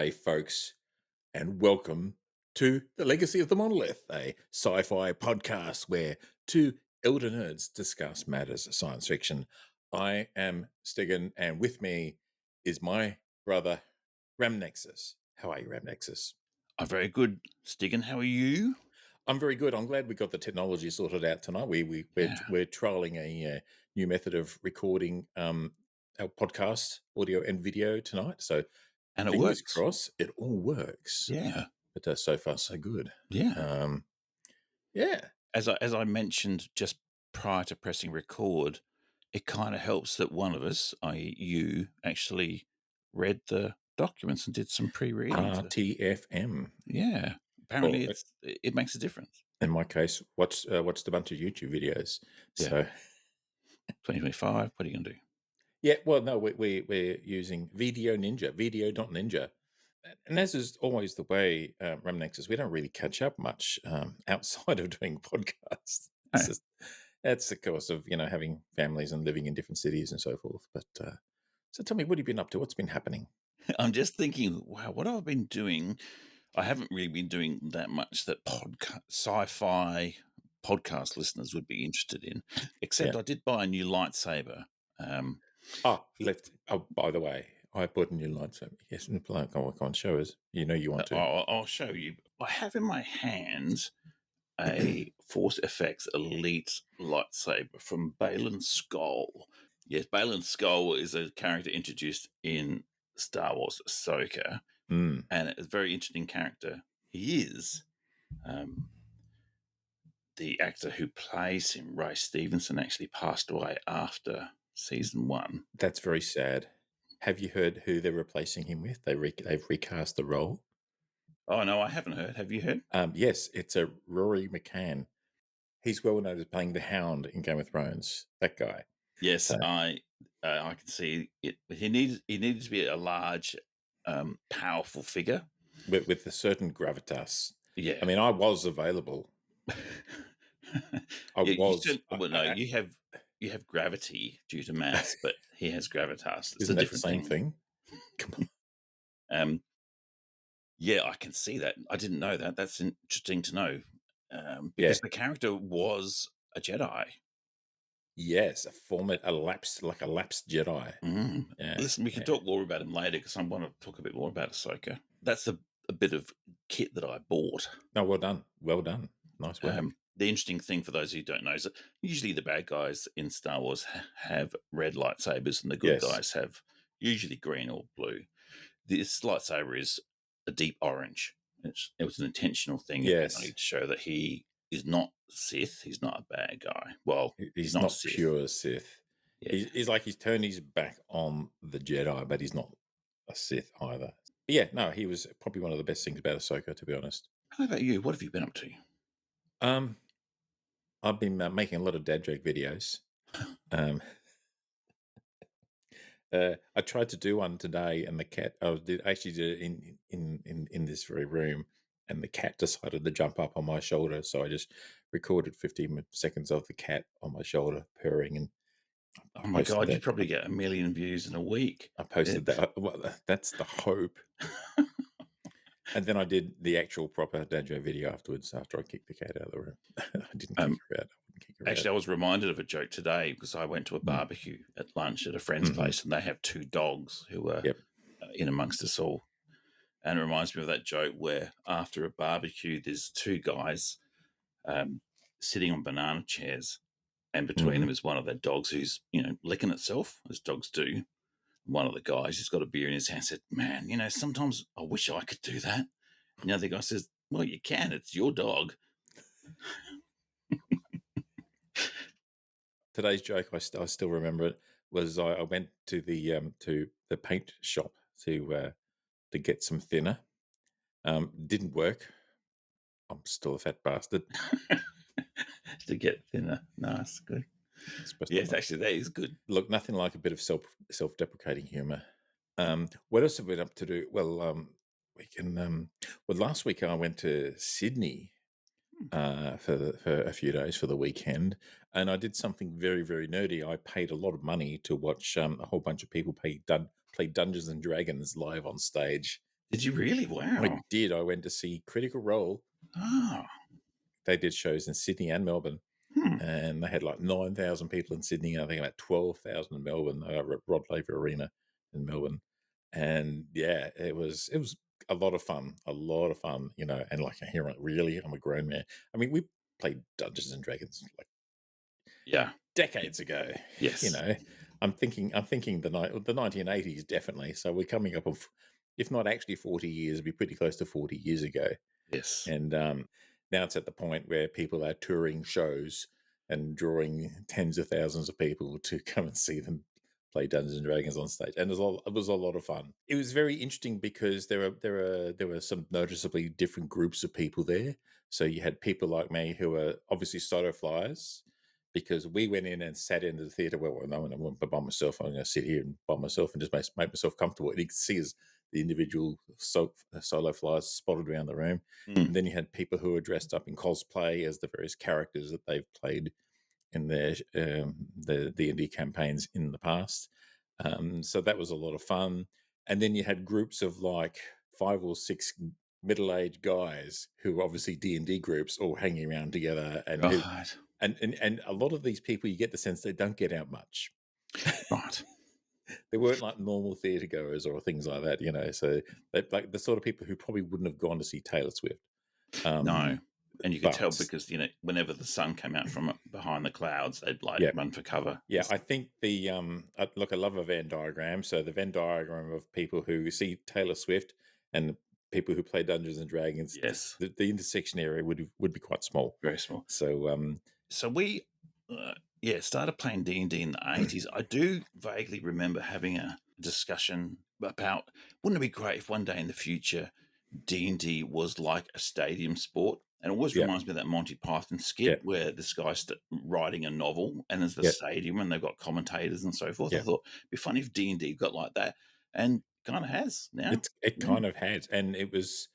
G'day, folks, and welcome to The Legacy of the Monolith, a sci-fi podcast where two elder nerds discuss matters of science fiction. I am Stigin, and with me is my brother, Ramnexus. How are you, Ramnexus? I'm very good, Stig, and how are you? I'm very good. I'm glad we got the technology sorted out tonight. Yeah, We're trialing a new method of recording our podcast, audio and video tonight. So and it fingers works. crossed, it all works. Yeah, But so far so good. yeah. Um, yeah. As I mentioned just prior to pressing record, it kind of helps that one of us, i.e., you, actually read the documents and did some pre-reading. RTFM. Yeah, Or apparently it makes a difference. in my case, watched a bunch of YouTube videos. Yeah, So 2025. What are you gonna do? yeah, well, no, we're using Video Ninja, Video.Ninja. And as is always the way, Remnexes, we don't really catch up much outside of doing podcasts. Oh, It's just, that's the course of having families and living in different cities and so forth. But so tell me, what have you been up to? What's been happening? I'm just thinking, wow, what have I been doing? I haven't really been doing that much that sci-fi podcast listeners would be interested in, except Yeah. I did buy a new lightsaber. Um, Oh, by the way, I bought a new lightsaber. Yes, I can't show us. You know you want to. I'll show you. I have in my hands a Force FX Elite lightsaber from Balin Skull. Yes, Balin Skull is a character introduced in Star Wars Ahsoka, Mm, and it's a very interesting character. He is. Um, the actor who plays him, Ray Stevenson, actually passed away after season one. that's very sad. Have you heard who they're replacing him with? They've recast the role. Oh, no, I haven't heard. Have you heard? Yes, it's a Rory McCann. He's well known as playing the Hound in Game of Thrones. That guy. Yes, So I can see it. He needed to be a large, powerful figure. with a certain gravitas. I Yeah. mean, I was available. I Yeah, you was. said, well, no, you have gravity due to mass, but he has gravitas. It's a Isn't that the different same thing. thing? Come on. Um, yeah, I can see that. I didn't know that. That's interesting to know, Yeah. because the character was a Jedi. Yes, a lapsed Jedi. Mm. Yeah. Listen, we can Yeah. talk more about him later because I want to talk a bit more about Ahsoka. That's a bit of kit that I bought. No, well done. Well done. Nice work. The interesting thing for those who don't know is that usually the bad guys in Star Wars have red lightsabers and the good Yes. guys have usually green or blue. This lightsaber is a deep orange. It was an intentional thing, apparently, Yes. to show that he is not Sith. He's not a bad guy. Well, he's He's not not Sith. pure Sith. Yeah. He's like he's turned his back on the Jedi, but he's not a Sith either. But yeah, no, he was probably one of the best things about Ahsoka, to be honest. How about you? What have you been up to? Um, I've been making a lot of dad joke videos. Um, I tried to do one today, and the cat. Actually did it in this very room, and the cat decided to jump up on my shoulder. So I just recorded 15 seconds of the cat on my shoulder purring, and I Oh my posted God, you that. probably get 1 million views in a week. I posted that. Well, that's the hope. And then I did the actual proper dad joke video afterwards. After I kicked the cat out of the room, I didn't kick Um, her out. I wouldn't kick her out. Actually, I was reminded of a joke today because I went to a barbecue at lunch at a friend's Mm-hmm. place and they have two dogs who were Yep. in amongst us all. And it reminds me of that joke where after a barbecue, there's two guys sitting on banana chairs, and between them is one of their dogs who's, licking itself, as dogs do. One of the guys who's got a beer in his hand said, "Man, sometimes I wish I could do that." And the other guy says, "Well, you can. It's your dog." Today's joke, I still remember it. Was I went to the paint shop to get some thinner. Didn't work. I'm still a fat bastard. To get thinner. Nice, good. It's supposed Yes, to actually, that is good. look nothing like a bit of self-deprecating humor. What else have we been up to do? Well, we can. Well, last week I went to Sydney for a few days for the weekend, and I did something very, very nerdy. I paid a lot of money to watch a whole bunch of people play Dungeons and Dragons live on stage. Did you really? I Wow. did. I went to see Critical Role. Oh. They did shows in Sydney and Melbourne, Hmm. and they had like 9,000 people in Sydney. I think about 12,000 in Melbourne, over at Rod Laver Arena in Melbourne. And yeah, it was a lot of fun, And like here, really, I'm a grown man. I mean, we played Dungeons and Dragons like Yeah. decades ago. You Yes. know, I'm thinking the 1980s definitely. So we're coming up of, if not actually 40 years, it'd be pretty close to 40 years ago. Yes. And now it's at the point where people are touring shows and drawing tens of thousands of people to come and see them play Dungeons and Dragons on stage. And it was a lot of fun. It was very interesting because there were some noticeably different groups of people there. So you had people like me who were obviously solo flyers, because we went in and sat into the theatre. Well, no, I went by myself. I'm going to sit here and by myself and just make myself comfortable. And you can see as the individual solo flyers spotted around the room. Mm. And then you had people who were dressed up in cosplay as the various characters that they've played in their the D&D campaigns in the past. So that was a lot of fun. And then you had groups of like 5 or 6 middle-aged guys who were obviously D&D groups all hanging around together, and who Right. and a lot of these people, you get the sense they don't get out much. Right. They weren't like normal theatre goers or things like that. So they like the sort of people who probably wouldn't have gone to see Taylor Swift. No. Um, And you could tell but because, whenever the sun came out from behind the clouds, they'd like yeah, run for cover. yeah, I think look, I love a Venn diagram. So the Venn diagram of people who see Taylor Swift and the people who play Dungeons and Dragons, Yes. the intersection area would be quite small. Very small. So So we, started playing D&D in the 80s. I do vaguely remember having a discussion about, wouldn't it be great if one day in the future D&D was like a stadium sport? And it always yeah, reminds me of that Monty Python skit yeah, where this guy's writing a novel and there's the yeah, stadium and they've got commentators and so forth. I yeah. thought it'd be funny if D&D got like that, and kind of has now. It Yeah. kind of had, and it was.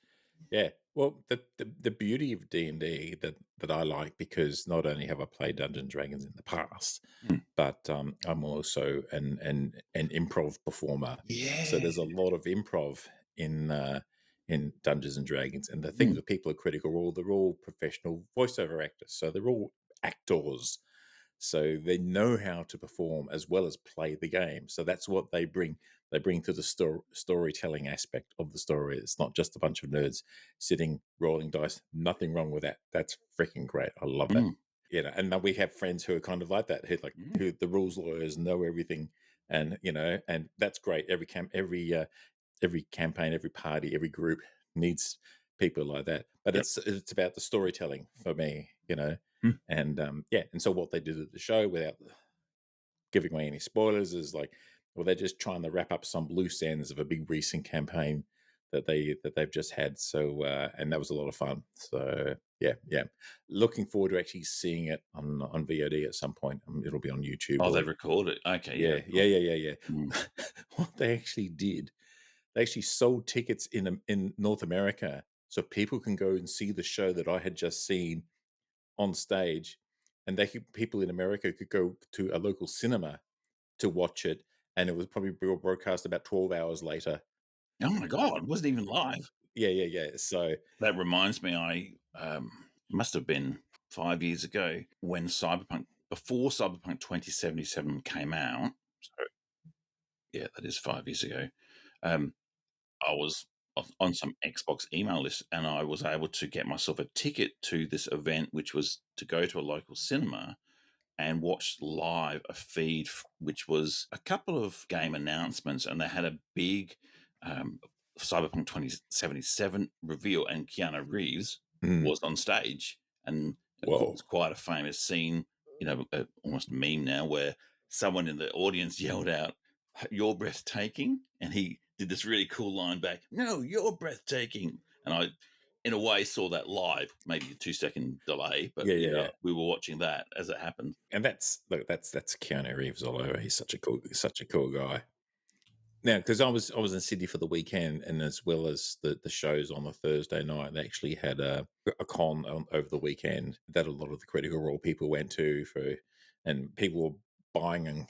Yeah. Well, the beauty of D&D that I like, because not only have I played Dungeons and Dragons in the past, Mm. but I'm also an improv performer. So Yeah. there's a lot of improv in Dungeons and Dragons, and the things Mm. with people at Critical Role, they're all professional voiceover actors, so they're all actors. So they know how to perform as well as play the game. So that's what they bring. They bring to the storytelling aspect of the story. It's not just a bunch of nerds sitting rolling dice. Nothing wrong with that. That's freaking great. I love that. Mm. And then we have friends who are kind of like that, Mm. who the rules lawyers know everything, and that's great. Every campaign, every party, every group needs people like that. But Yep. it's about the storytelling for me. Mm. And and so what they did at the show, without giving away any spoilers, is like, well, they're just trying to wrap up some loose ends of a big recent campaign that they've just had. So and that was a lot of fun. So yeah, looking forward to actually seeing it on VOD at some point. It'll be on YouTube Oh, or they've recorded it. Okay, yeah, yeah, yeah, cool. yeah, yeah, Mm. yeah. What they actually did, they actually sold tickets in North America so people can go and see the show that I had just seen on stage, and people in America could go to a local cinema to watch it, and it was probably broadcast about 12 hours later. Oh my god, it wasn't even live. Yeah, yeah, yeah. So That reminds me, I must have been 5 years ago when before Cyberpunk 2077 came out. So yeah, that is 5 years ago. Um, I was on some Xbox email list, and I was able to get myself a ticket to this event, which was to go to a local cinema and watched live a feed, which was a couple of game announcements, and they had a big um, Cyberpunk 2077 reveal, and Keanu Reeves mm, was on stage, and it whoa. was quite a famous scene, almost a meme now, where someone in the audience yelled out, "You're breathtaking," and he did this really cool line back, "No, you're breathtaking," and I in a way saw that live, maybe a 2-second delay, but Yeah, yeah, yeah. we were watching that as it happened. And that's Keanu Reeves all over. He's such a cool guy. Now, because I was in Sydney for the weekend, and as well as the shows on the Thursday night, they actually had a con over the weekend that a lot of the Critical Role people went to and people were buying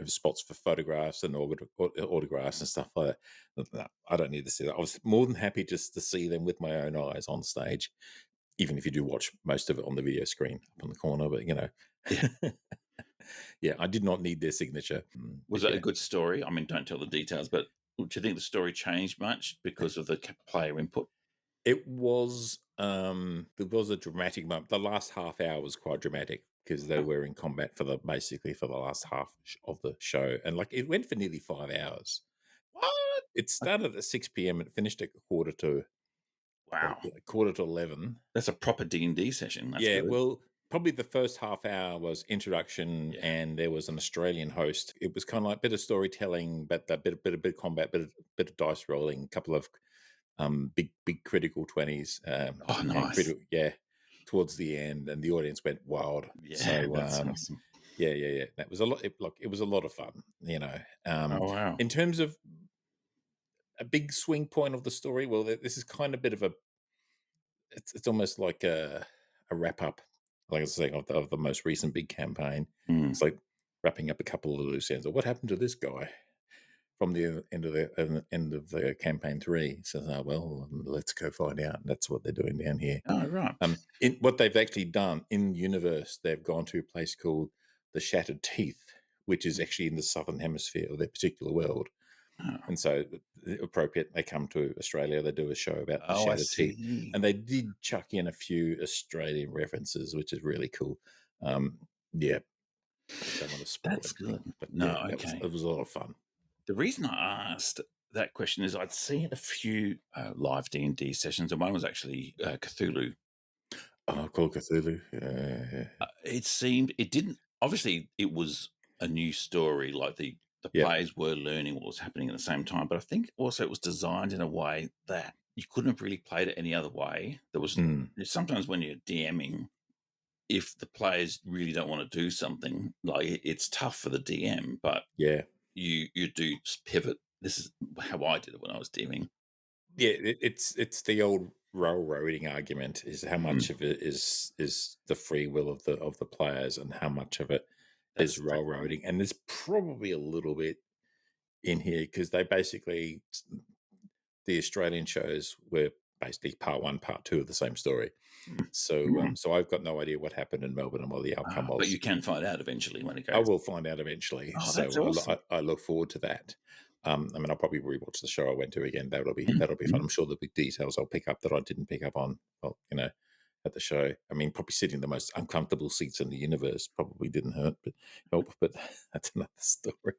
spots for photographs and autographs and stuff like that. No, I don't need to see that. I was more than happy just to see them with my own eyes on stage, even if you do watch most of it on the video screen up in the corner. But Yeah. yeah, I did not need their signature. Was it a good story? I mean, don't tell the details, but do you think the story changed much because of the player input? It was there was a dramatic moment. The last half hour was quite dramatic because they were in combat basically for the last half of the show, and like it went for nearly 5 hours. What? It started at 6 p.m. and it finished at Wow. quarter to 11. That's a proper D&D session. That's Yeah, good. well, probably the first half hour was introduction, Yeah. and there was an Australian host. It was kind of like a bit of storytelling, but a bit of combat, bit of dice rolling, a couple of big critical 20s, Oh, and nice. critical, yeah, towards the end, and the audience went wild. Yeah, So that's awesome. yeah, that was a lot. It was a lot of fun, Oh, wow. in terms of a big swing point of the story. Well, this is kind of a bit of a it's almost like a wrap up, like I was saying, of the most recent big campaign. Mm. It's like wrapping up a couple of loose ends. Or what happened to this guy from the end of the campaign 3? He says, "Oh well, let's go find out." And that's what they're doing down here. Oh, right. In what they've actually done in universe, they've gone to a place called the Shattered Teeth, which is actually in the southern hemisphere of their particular world. Oh, And so, appropriate, they come to Australia, they do a show about the I Shattered Teeth, see. and they did chuck in a few Australian references, which is really cool. Yeah, I don't want to spoil That's good. everything, but No, yeah, okay. it was a lot of fun. The reason I asked that question is I'd seen a few live D&D sessions, and one was actually Cthulhu. Oh, Call of Cthulhu. Yeah. It didn't, obviously it was a new story, like the Yep. players were learning what was happening at the same time, but I think also it was designed in a way that you couldn't have really played it any other way. Mm, Sometimes when you're DMing, if the players really don't want to do something, like it's tough for the DM, but yeah. you do pivot. This is how I did it when I was DMing. Yeah, it's the old railroading argument: is how Mm, much of it is the free will of the players, and how much of it that's is exactly right. railroading. And there's probably a little bit in here because they basically the Australian shows were basically part one, part two of the same story. Mm, So mm. so I've got no idea what happened in Melbourne and what the outcome But was. you can find out eventually when it I goes. will find out eventually. Oh, that's So awesome. I look forward to that. I mean, I'll probably rewatch the show I went to again. Mm, That'll be fun. mm. I'm sure there'll be details I'll pick up that I didn't pick up on. Well, at the show. I mean, probably sitting in the most uncomfortable seats in the universe probably didn't help, but that's another story.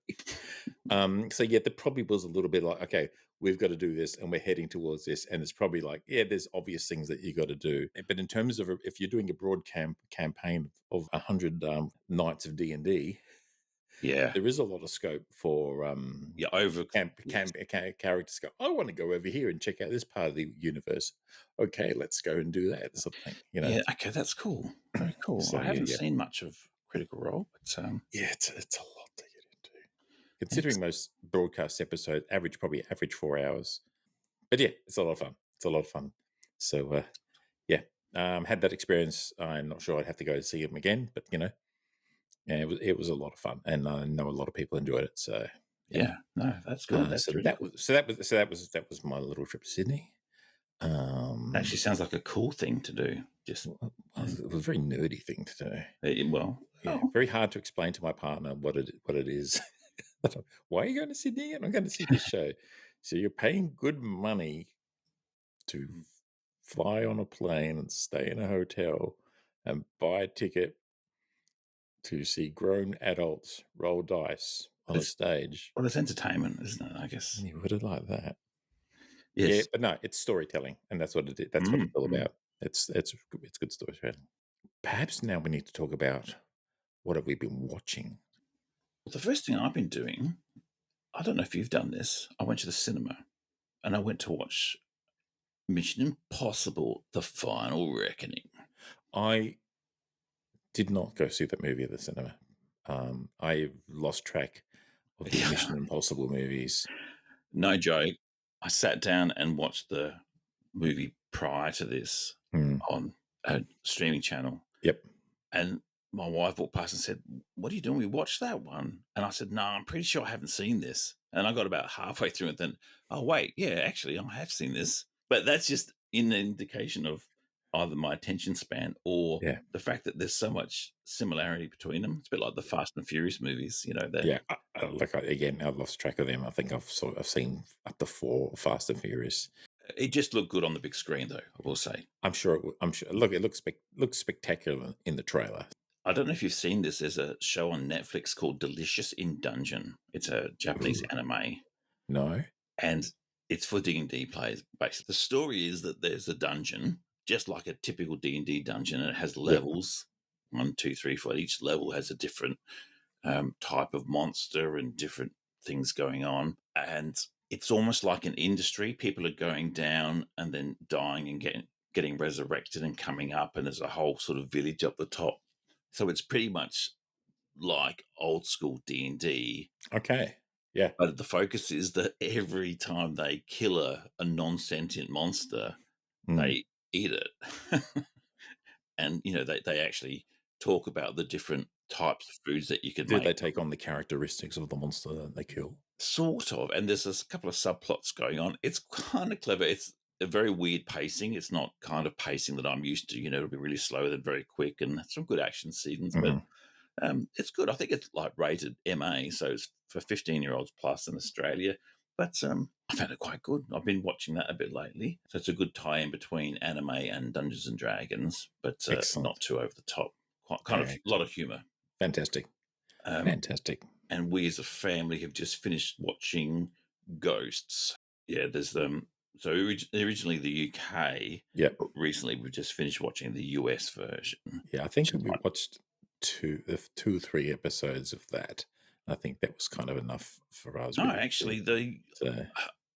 So yeah, there probably was a little bit like, okay, we've got to do this, and we're heading towards this, and it's probably like, yeah, there's obvious things that you got to do, but in terms of if you're doing a broad campaign of 100 nights of D&D, Yeah. there is a lot of scope for Yeah. Over. Yes. characters go, I want to go over here and check out this part of the universe. Okay, let's go and do that sort of thing. Yeah. Okay. That's cool. Very cool. So I haven't yeah, seen much of Critical Role, but yeah, it's a lot to get into. it's, Considering most broadcast episodes average 4 hours. But yeah, it's a lot of fun. It's a lot of fun. So yeah, had that experience. I'm not sure I'd have to go to see him again, but yeah, it was a lot of fun, and I know a lot of people enjoyed it. So yeah, yeah. No, that's good. That's really cool. that was my little trip to Sydney. Actually, sounds like a cool thing to do. Just Well, it was a very nerdy thing to do. well. Yeah, Oh, very hard to explain to my partner what it is. Why are you going to Sydney? And I'm going to see this show. So you're paying good money to fly on a plane and stay in a hotel and buy a ticket to see grown adults roll dice on a it's stage. well, it's entertainment, isn't it? I guess. And you would have liked that. Yeah, Yes. but no, it's storytelling, and that's what it is. That's what it's all Mm. about. It's good storytelling. Perhaps now we need to talk about what have we been watching. Well, the first thing I've been doing, I don't know if you've done this. I went to the cinema and I went to watch Mission Impossible: The Final Reckoning. I did not go see that movie at the cinema. I lost track of the Mission Impossible movies. No joke. I sat down and watched the movie prior to this Hmm. on a streaming channel, Yep. and my wife walked past and said, "What are you doing? We watched that one." And I said, "No, I'm pretty sure I haven't seen this." And I got about halfway through it, then, "Oh wait, yeah, actually, I have seen this." But that's just an indication of either my attention span or Yeah. the fact that there's so much similarity between them. It's a bit like the Fast and Furious movies, you know. That Yeah. Again, I've lost track of them. I think I've seen up to 4 Fast and Furious. it just looked good on the big screen, though. I will say. I'm sure. I'm sure. Look, it looks spectacular in the trailer. I don't know if you've seen this. There's a show on Netflix called Delicious in Dungeon. It's a Japanese Ooh, anime, no. and it's for D&D players. Basically, the story is that there's a dungeon, just like a typical D&D dungeon, and it has Yep. levels, 1, 2, 3, 4. Each level has a different type of monster and different things going on. And it's almost like an industry. People are going down and then dying and getting resurrected and coming up, and there's a whole sort of village up the top. So it's pretty much like old school D&D, Okay. Yeah. but the focus is that every time they kill a non-sentient monster, Mm. they eat it. And, they actually talk about the different types of foods that you could Do make. they take on the characteristics of the monster that they kill? Sort of. And there's a couple of subplots going on. It's kind of clever. It's a very weird pacing. It's not kind of pacing that I'm used to. It'll be really slow, then very quick, and some good action scenes. But Mhm. it's good. I think it's like rated MA, so it's for 15-year-olds plus in Australia. But I found it quite good. I've been watching that a bit lately. So it's a good tie in between anime and Dungeons and Dragons, but not Excellent. too over the top. Quite kind of a lot Excellent. of humor. Fantastic. Um, Fantastic. and we as a family have just finished watching Ghosts. Yeah, there's originally the UK, Yep. but recently we've just finished watching the US version, Yeah, I which think is we watched 2 or 3 episodes of that. I think that was kind of enough for us, no, really. actually So,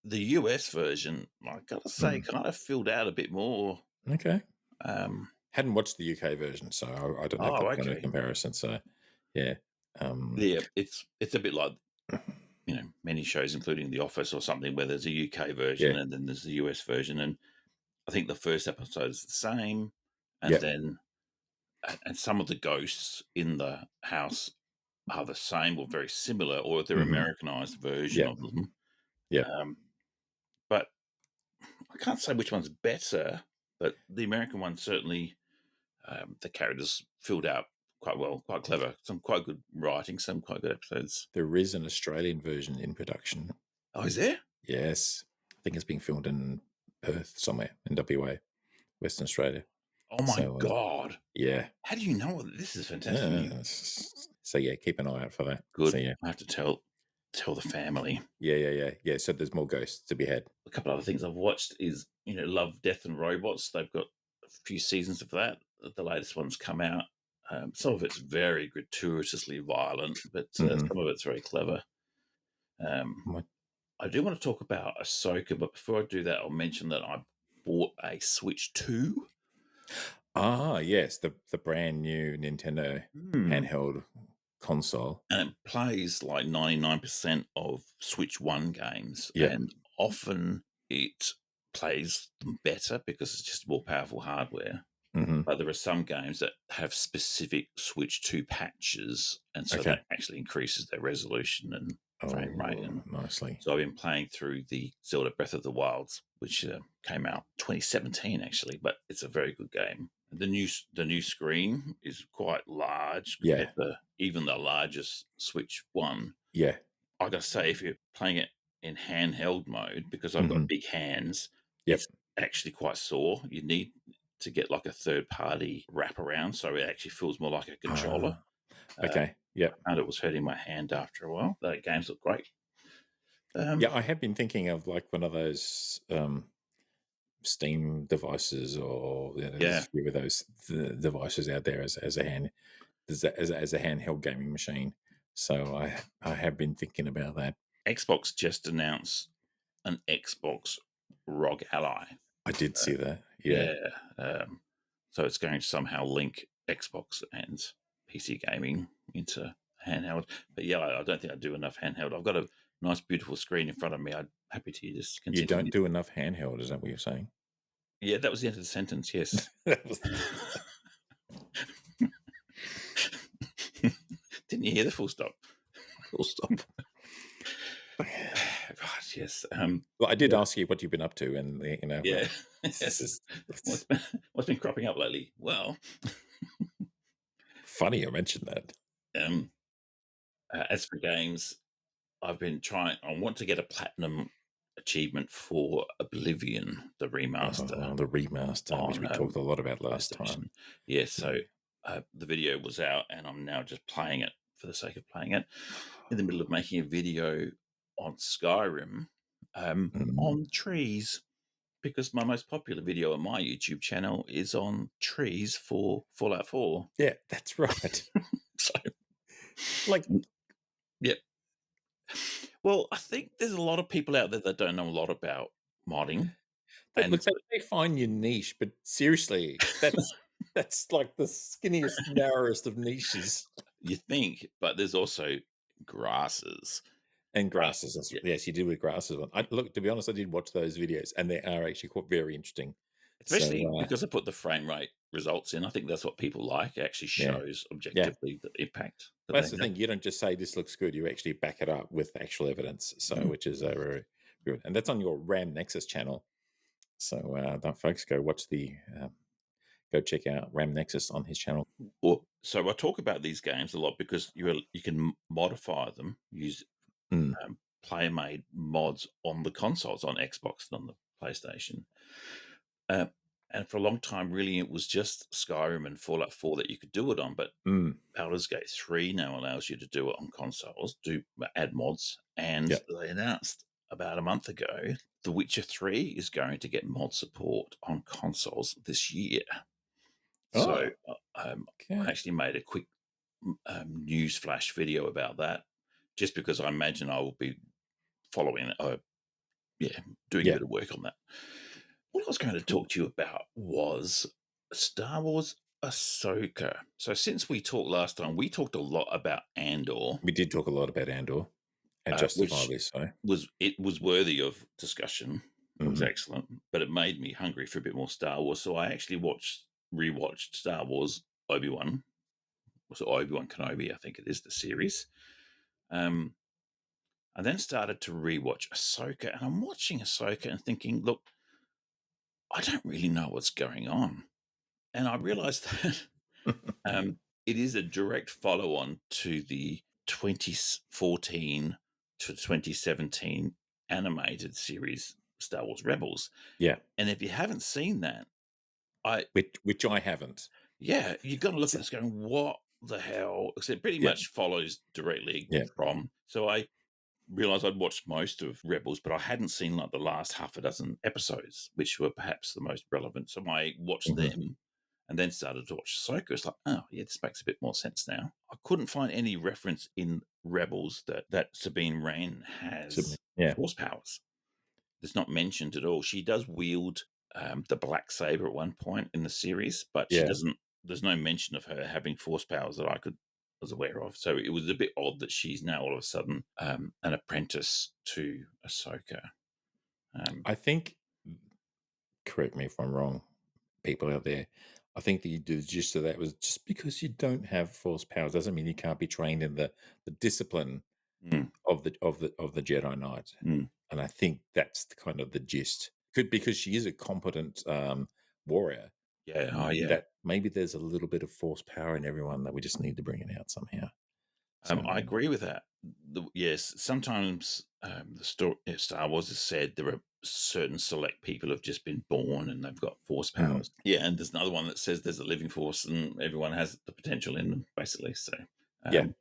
the US version, I gotta say, mm, kind of filled out a bit more. okay. Um, Hadn't watched the UK version, so I don't have the oh, point of okay, comparison. So, yeah. Um, yeah, it's a bit like many shows, including The Office or something, where there's a UK version yeah. and then there's the US version, and I think the first episode is the same, and Yep. then and some of the ghosts in the house are the same or very similar, or they're Mhm. Americanized version Yep. of them. Yep. Um, but I can't say which one's better. But the American one certainly, the characters filled out quite well, quite clever. Some quite good writing, some quite good episodes. There is an Australian version in production. Oh, is there? Yes. I think it's being filmed in Perth somewhere in WA, Western Australia. Oh my So, god! yeah. How do you know this is fantastic Yeah. news? So, yeah, keep an eye out for that. So, Good. yeah. I have to tell the family. Yeah. So there's more ghosts to be had. A couple other things I've watched is Love, Death and Robots. They've got a few seasons of that. The latest one's come out. Some of it's very gratuitously violent, but Mhm. some of it's very clever. Um, My I do want to talk about Ahsoka, but before I do that, I'll mention that I bought a Switch 2. yes, the brand new Nintendo Hmm. handheld console. And it plays like 99% of Switch 1 games, Yep. and often it plays them better because it's just more powerful hardware. Mhm. But there are some games that have specific Switch 2 patches, and so Okay. that actually increases their resolution and frame rate. Oh, And nicely. so I've been playing through the Zelda Breath of the Wilds, which came out 2017 actually, but it's a very good game. The new screen is quite large compared Yeah. to even the largest Switch One. Yeah. I got to say, if you're playing it in handheld mode, because I've got Mhm. big hands, Yep. it's actually quite sore. You need to get like a third party wraparound, so it actually feels more like a controller. Ah, okay. Yep. And it was hurting my hand after a while. The games look great. Yeah, Um, I have been thinking of like one of those Steam devices, or there's yeah, a few of those devices out there as a hand as a handheld gaming machine. So I have been thinking about that. Xbox just announced an Xbox ROG Ally. I did Uh, see that. Yeah. yeah, so it's going to somehow link Xbox and PC gaming into handheld. But yeah, I don't think I do enough handheld. I've got a nice, beautiful screen in front of me. I'm happy to just You don't continue. do enough handheld, is that what you're saying? Yeah, that was the end of the sentence. Yes. That was you hear the full stop? Full stop. Right, yes. Well, I did Yeah. ask you what you've been up to, and Yeah. this Yes. is What's it's been, what's been cropping up lately? Well, funny you mentioned that. um, as for games, I've been trying. I want to get a platinum achievement for Oblivion, the remaster The remaster, which on we talked a lot about last time. PlayStation. Yeah, Yeah. so the video was out, and I'm now just playing it for the sake of playing it. In the middle of making a video on Skyrim Mm. on trees, because my most popular video on my YouTube channel is on trees for Fallout 4. Yeah, that's right. So, Like, yeah. Well, I think there's a lot of people out there that don't know a lot about modding, and look, they find your niche, but seriously, that's like the skinniest, narrowest of niches. you think, but there's also grasses. And grasses, Yeah, yes, you did with grasses. Look, to be honest, I did watch those videos, and they are actually quite very interesting. especially So, because I put the frame rate results in. I think that's what people like. It actually yeah, shows yeah. objectively the impact that Well, they that's the have. thing. You don't just say this looks good; you actually back it up with actual evidence. So, Mm. which is very good, and that's on your Ramnexus channel. So, don't folks go check out Ramnexus on his channel. Well, so I talk about these games a lot because you can modify them, use Mm, player-made mods on the consoles, on Xbox and on the PlayStation. Uh, and for a long time, really, it was just Skyrim and Fallout 4 that you could do it on. But mm, Baldur's Gate 3 now allows you to do it on consoles, add mods. And yeah. they announced about a month ago The Witcher 3 is going to get mod support on consoles this year. So Oh, I okay. actually made a quick news flash video about that, just because I imagine I will be following it. Yeah, doing a Yeah, bit of work on that. What I was going to cool. talk to you about was Star Wars Ahsoka. So since we talked last time, we talked a lot about Andor, We did talk a lot about Andor, and which justifiably so. was worthy of discussion. It was Mhm. excellent, but it made me hungry for a bit more Star Wars. So I actually rewatched Star Wars Obi-Wan. Was it Obi-Wan Kenobi? I think it is the series. Um, I then started to rewatch Ahsoka, and I'm watching Ahsoka and thinking, look, I don't really know what's going on. And I realized that it is a direct follow on to the 2014 to 2017 animated series, Star Wars Rebels. Yeah, And if you haven't seen that, I which I haven't. yeah, you've got to look So, at this going, what the hell? Because it pretty yeah, much follows directly yeah. from. So I realized I'd watched most of Rebels, but I hadn't seen like the last half a dozen episodes, which were perhaps the most relevant. So I watched Mhm. them and then started to watch Ahsoka. It's like, oh yeah, this makes a bit more sense now. I couldn't find any reference in Rebels that Sabine Wren has Yeah, force powers. It's not mentioned at all. She does wield the black saber at one point in the series, but she yeah. doesn't. There's no mention of her having force powers that I was aware of. So it was a bit odd that she's now all of a sudden an apprentice to Ahsoka. I think, correct me if I'm wrong, people out there, I think the gist of that was just because you don't have force powers doesn't mean you can't be trained in the discipline Mm, of the Jedi Knight. mm. And I think that's kind of the gist. Could because she is a competent warrior. Yeah. Oh, yeah. That maybe there's a little bit of force power in everyone that we just need to bring it out somehow. So I agree with that. Yes, sometimes the story Star Wars has said there are certain select people who've just been born and they've got force mm, powers. Yeah, and there's another one that says there's a living force and everyone has the potential in them, basically. So, yeah, um,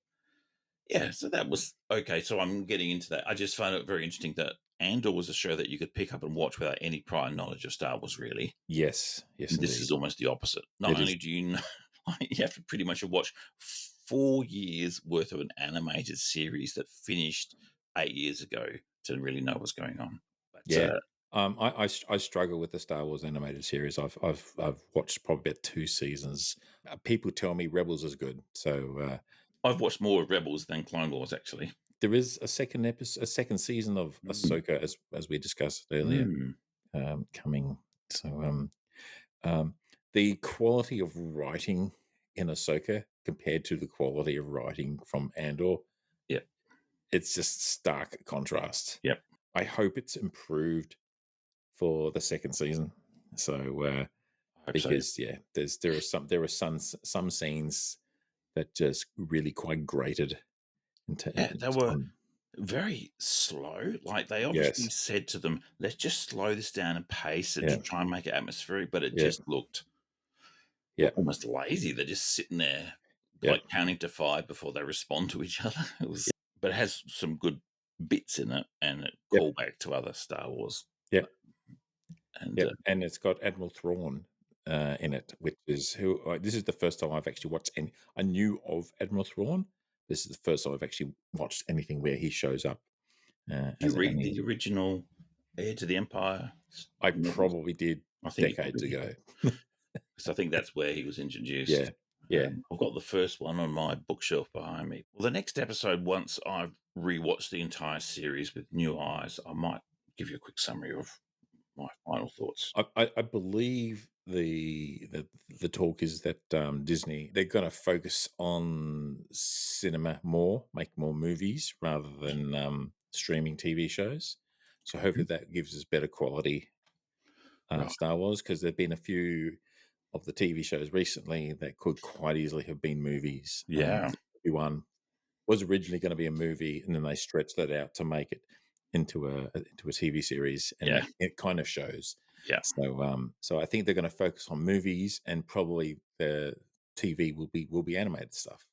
yeah, so that was okay. So I'm getting into that. I just found it very interesting that Andor was a show that you could pick up and watch without any prior knowledge of Star Wars, really. yes, yes, And this indeed, is almost the opposite. Not it is. only do you know, you have to pretty much watch 4 years worth of an animated series that finished 8 years ago to really know what's going on. But Yeah, I struggle with the Star Wars animated series. I've watched probably about 2 seasons. People tell me Rebels is good, so I've watched more of Rebels than Clone Wars, actually. there is a second season of Mm. Ahsoka, as we discussed earlier, Mm. coming. So um, the quality of writing in Ahsoka compared to the quality of writing from Andor, Yep. it's just stark contrast. Yep. I hope it's improved for the second season. So I hope so. because there are some scenes that just really quite grated Yeah, they just were on. very slow. Like they obviously Yes, said to them, let's just slow this down and pace it yeah, to try and make it atmospheric, but it yeah, just looked yeah, almost lazy. They're just sitting there yeah, like counting to 5 before they respond to each other. It was, but it has some good bits in it and it yeah, call back to other Star Wars. yeah. And Yep, and it's got Admiral Thrawn in it, which is who. This is the first time I've actually watched any. I knew of Admiral Thrawn. This is the first time I've actually watched anything where he shows up do you as an read enemy. the original Heir to the Empire I novels? probably did I think you decades probably did. ago. Because I think that's where he was introduced. Yeah, yeah. I've got the first one on my bookshelf behind me. Well, the next episode, once I've rewatched the entire series with new eyes, I might give you a quick summary of my final thoughts. I believe the talk is that Disney, they're going to focus on cinema more, make more movies rather than streaming TV shows. So hopefully that gives us better quality Right. Star Wars, because there've been a few of the TV shows recently that could quite easily have been movies. Yeah. One was originally going to be a movie, and then they stretched that out to make it into a TV series, and Yeah. it kind of shows. Yeah. So I think they're going to focus on movies, and probably the TV will be animated stuff.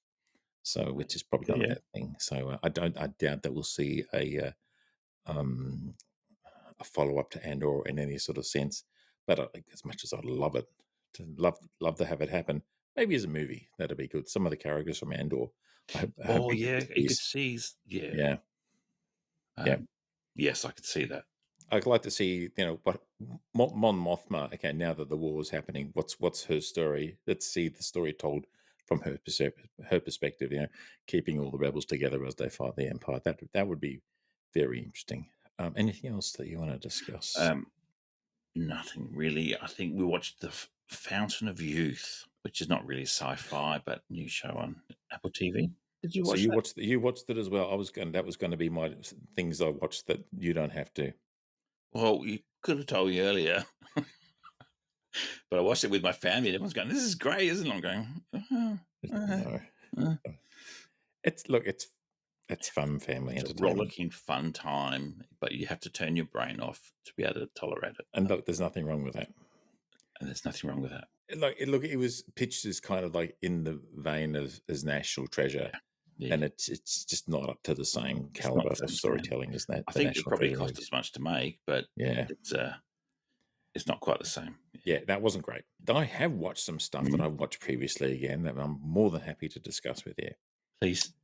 So which is probably not a Yeah. bad thing. So I doubt that we'll see um, a follow up to Andor in any sort of sense. But as much as I'd love it, love to have it happen, maybe as a movie that'd be good. Some of the characters from Andor, I hope Oh, we get yeah. to You see. could see, yeah. Yeah, yeah. Um, yes, I could see that. I'd like to see, what Mon Mothma. Okay, now that the war is happening, what's her story? Let's see the story told from her perspective. Keeping all the rebels together as they fight the Empire. That would be very interesting. Anything else that you want to discuss? Um, Nothing really. I think we watched The Fountain of Youth, which is not really sci-fi, but new show on Apple TV. Did you So watch that? you watched it as well. That was going to be my things I watched that you don't have to. Well, you could have told me earlier, but I watched it with my family. And everyone's going, "This is great, isn't it?" I'm going, uh, No, uh. it's fun family It's a entertainment. rollicking, fun time, but you have to turn your brain off to be able to tolerate it. And look, there's nothing wrong with that. And there's nothing wrong with that. It was pitched as kind of like in the vein of as National Treasure, Yeah, yeah. and it's just not up to the same It's not caliber the of same standard. storytelling as that I the think it National probably Treasure cost is. as much to make, but Yeah, it's not quite the same. yeah, that wasn't great. I have watched some stuff that Mhm. I've watched previously again that I'm more than happy to discuss with you. Please,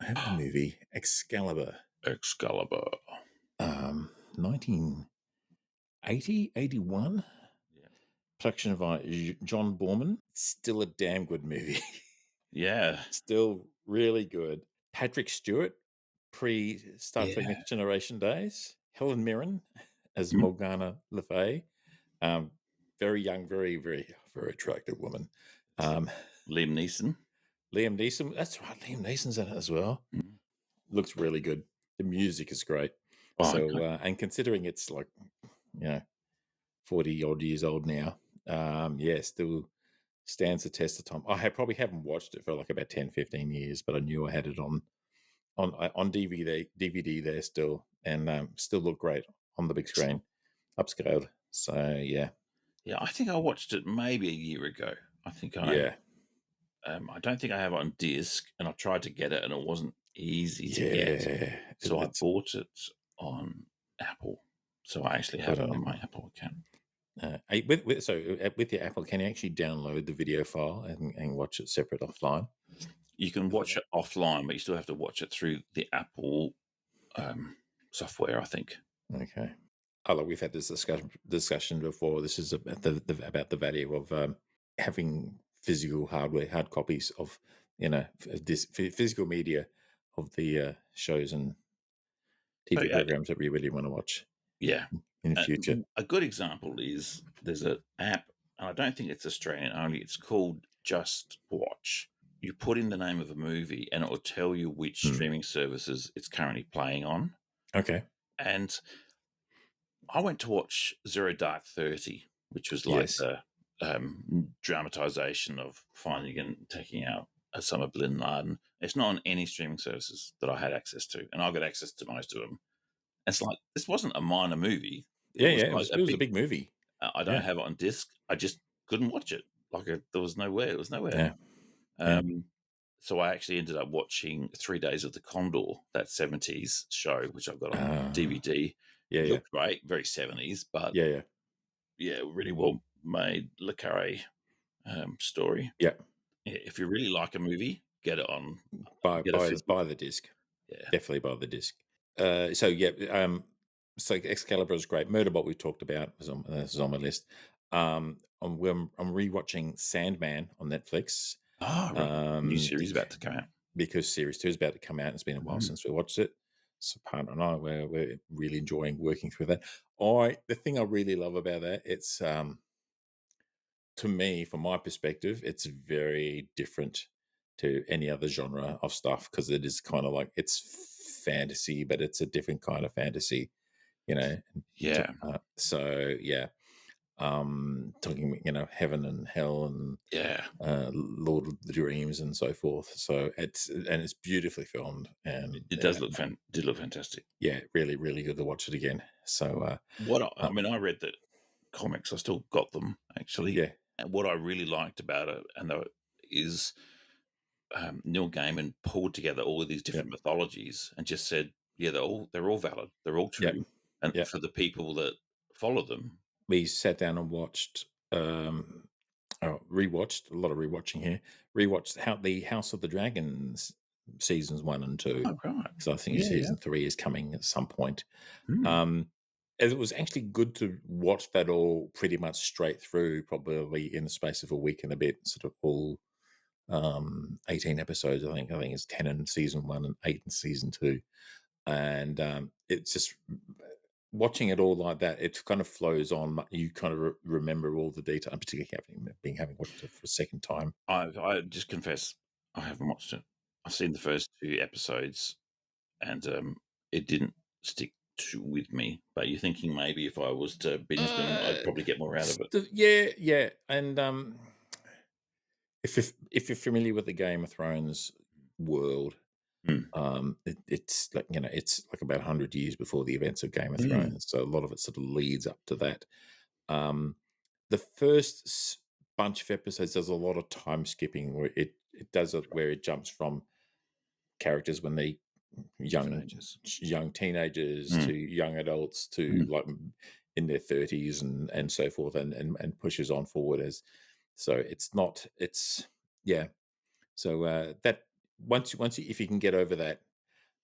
I have the movie Excalibur, Excalibur. 1980, 81, Yeah, production by John Borman. Still a damn good movie. yeah, Still really good. Patrick Stewart, pre Star Trek yeah. Next Generation days. Helen Mirren as Mhm. Morgana Le Fay. Um, very young, very, very, very attractive woman. Um, Liam Neeson. Liam Neeson, that's right, Liam Neeson's in it as well. Mhm. Looks really good. The music is great. Oh, So, okay. and considering it's like, you know, 40 odd years old now, yeah, still stands the test of time. Probably haven't watched it for like about 10, 15 years, but I knew I had it on DVD there still, and still look great on the big screen, upscaled. So yeah, Yeah, I think I watched it maybe a year ago. I think yeah, I don't think I have it on disc, and I tried to get it, and it wasn't easy to get. yeah. So I It's bought it on Apple. So I actually put have it on on my Apple. Apple account. With your Apple, can you actually download the video file and watch it separate offline? You can For watch that? it offline, but you still have to watch it through the Apple software, I think. Okay. Oh, look, we've had this discussion before. This is about about the value of having physical hardware, hard copies of this physical media of the shows and So TV programs that we really want to watch yeah, in the future. a good example is there's an app, and I don't think it's Australian only. It's called Just Watch, you put in the name of a movie and it will tell you which Mm. streaming services it's currently playing on. Okay. And I went to watch Zero Dark 30, which was like Yes. the dramatization of finding and taking out Osama bin Laden. It's not on any streaming services that I had access to, and I got access to most of them. It's like this wasn't a minor movie; it Yeah, was yeah. like a It was a big. big movie. I don't Yeah. have it on disc. I just couldn't watch it. Like there was nowhere. It was nowhere. Yeah. Yeah. Um, so I actually ended up watching 3 Days of the Condor, that 70s show, which I've got on Uh, DVD. yeah, It yeah. looked great, very 70s, but Yeah, yeah. yeah, really well made Le Carre story. Yeah. Yeah, if you really like a movie, get it on, Buy get a buy the buy physical. the disc. Yeah. Definitely buy the disc. So yeah, so Excalibur is great. Murderbot we talked about is on my list. I'm rewatching Sandman on Netflix. Oh, right. New Um, series about to come out. because series two is about to come out. It's been a while Mm. since we watched it. So partner and I we're really enjoying working through that. The thing I really love about that, it's to me, from my perspective, it's very different to any other genre of stuff because it is kind of like it's fantasy, but it's a different kind of fantasy, you know. Yeah. So yeah, talking heaven and hell and Yeah. Lord of the Dreams and so forth. So it's beautifully filmed and It does look did look fantastic. yeah, really really good to watch it again. So What I uh, mean, I read the comics. I still got them actually. yeah, And what I really liked about it, is Neil Gaiman pulled together all of these yeah, different mythologies and just said, yeah, they're all valid, they're all yeah, true, and yeah. for the people that follow them. We sat down and watched rewatched a lot of rewatching here. Rewatched how the House of the Dragons seasons 1 and 2. Oh, right. So I think Yeah, yeah. season 3 is coming at some point. Hmm. Um, and it was actually good to watch that all pretty much straight through, probably in the space of a week and a bit, sort of all 18 episodes. I think it's 10 in season 1 and 8 in season 2. And it's just watching it all like that. It kind of flows on. You kind of remember all the detail, and particularly having watched it for a second time. I just confess I haven't watched it. I've seen the first 2 episodes, and it didn't stick with me. But you're thinking maybe if I was to binge them, I'd Uh, probably get more out of it. yeah, yeah, and if you're familiar with the Game of Thrones world, Mm. it's like it's like about 100 years before the events of Game of Mm. Thrones, so a lot of it sort of leads up to that. Um, the first bunch of episodes does a lot of time skipping, where it does it where it jumps from characters when they Teenagers. young teenagers to Mm. young adults to Mm. like in their 30s and so forth, and pushes on forward as so it's not it's yeah so that once if you can get over that,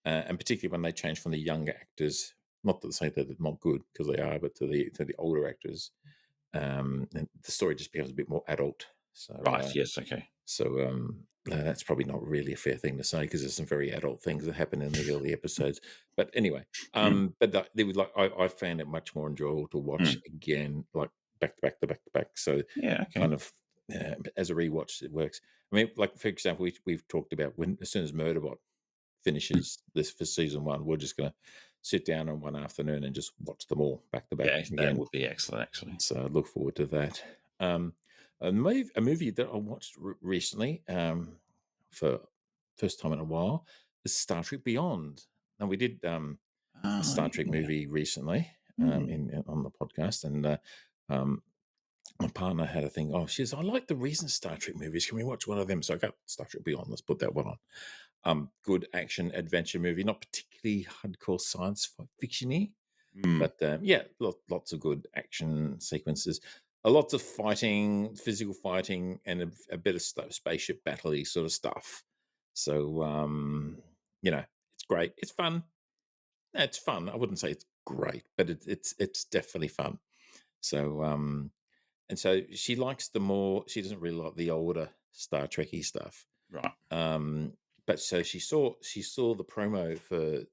and particularly when they change from the younger actors, not to say that they're not good because they are, but to the older actors, and the story just becomes a bit more adult. So Right. Yes. Okay. that's probably not really a fair thing to say because there's some very adult things that happen in the early episodes. But anyway, Mm. they would like I found it much more enjoyable to watch Mm. again, like back to back to back to back. So Yeah. Okay. kind of as a rewatch, it works. I mean, like for example, we've talked about when as soon as Murderbot Mm. finishes this for season 1, we're just going to sit down on one afternoon and just watch them all back to back Yeah, that again. would be excellent, actually. So I look forward to that. A movie that I watched recently, for first time in a while, is Star Trek Beyond. And we did a Oh, Star Trek yeah. movie recently, Mm. on the podcast, and um, my partner had a thing. Oh, she says, I like the recent Star Trek movies. Can we watch one of them? So I got Star Trek Beyond. Let's put that one on. Good action adventure movie, not particularly hardcore science fictiony, Mm. but yeah, lots of good action sequences. Lots of fighting, physical fighting, and a bit of spaceship battle sort of stuff. So it's great. It's fun. It's fun. I wouldn't say it's great, but it's definitely fun. So and so she likes the more. She doesn't really like the older Star Trekky stuff. Right. Um, but so she saw the promo for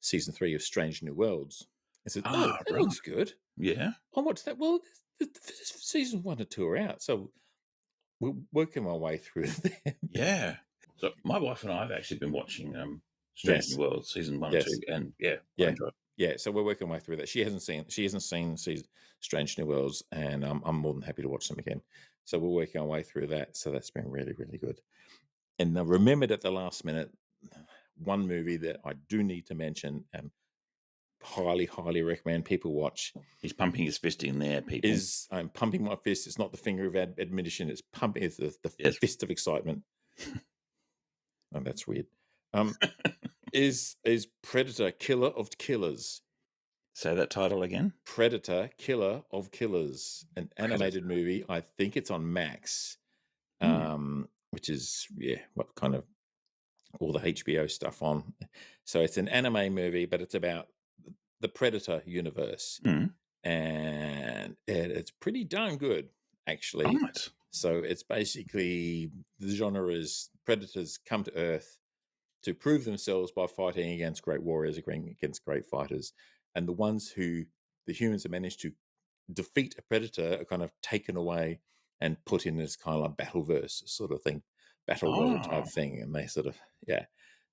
season 3 of Strange New Worlds and said, "Oh, Ah, that right. looks good. Yeah. I watched that. Well, season 1 and 2 are out, so we're working our way through them. Yeah. So my wife and I have actually been watching Strange New Yes, Worlds season 1 and 2, yes, and yeah, I yeah, enjoy it. yeah. So we're working our way through that. She hasn't seen season Strange New Worlds, and I'm more than happy to watch them again. So we're working our way through that. So that's been really, really good. And I remembered at the last minute one movie that I do need to mention and highly, highly recommend people watch He's pumping his fist in there, people. is I'm pumping my fist. It's not the finger of admonition. It's pumping. It's the Yes. fist of excitement. Oh, that's weird. Is Predator Killer of Killers? Say that title again. Predator Killer of Killers, an animated Predator. movie. I think it's on Max, which is what kind of all the HBO stuff on. So it's an anime movie, but it's about the Predator universe, Mm. and it's pretty darn good, actually. Right. So it's basically the genre is predators come to Earth to prove themselves by fighting against great warriors, against great fighters, and the ones who the humans have managed to defeat a predator are kind of taken away and put in this kind of like Battleverse sort of thing, battle world Oh, type thing, and they sort of So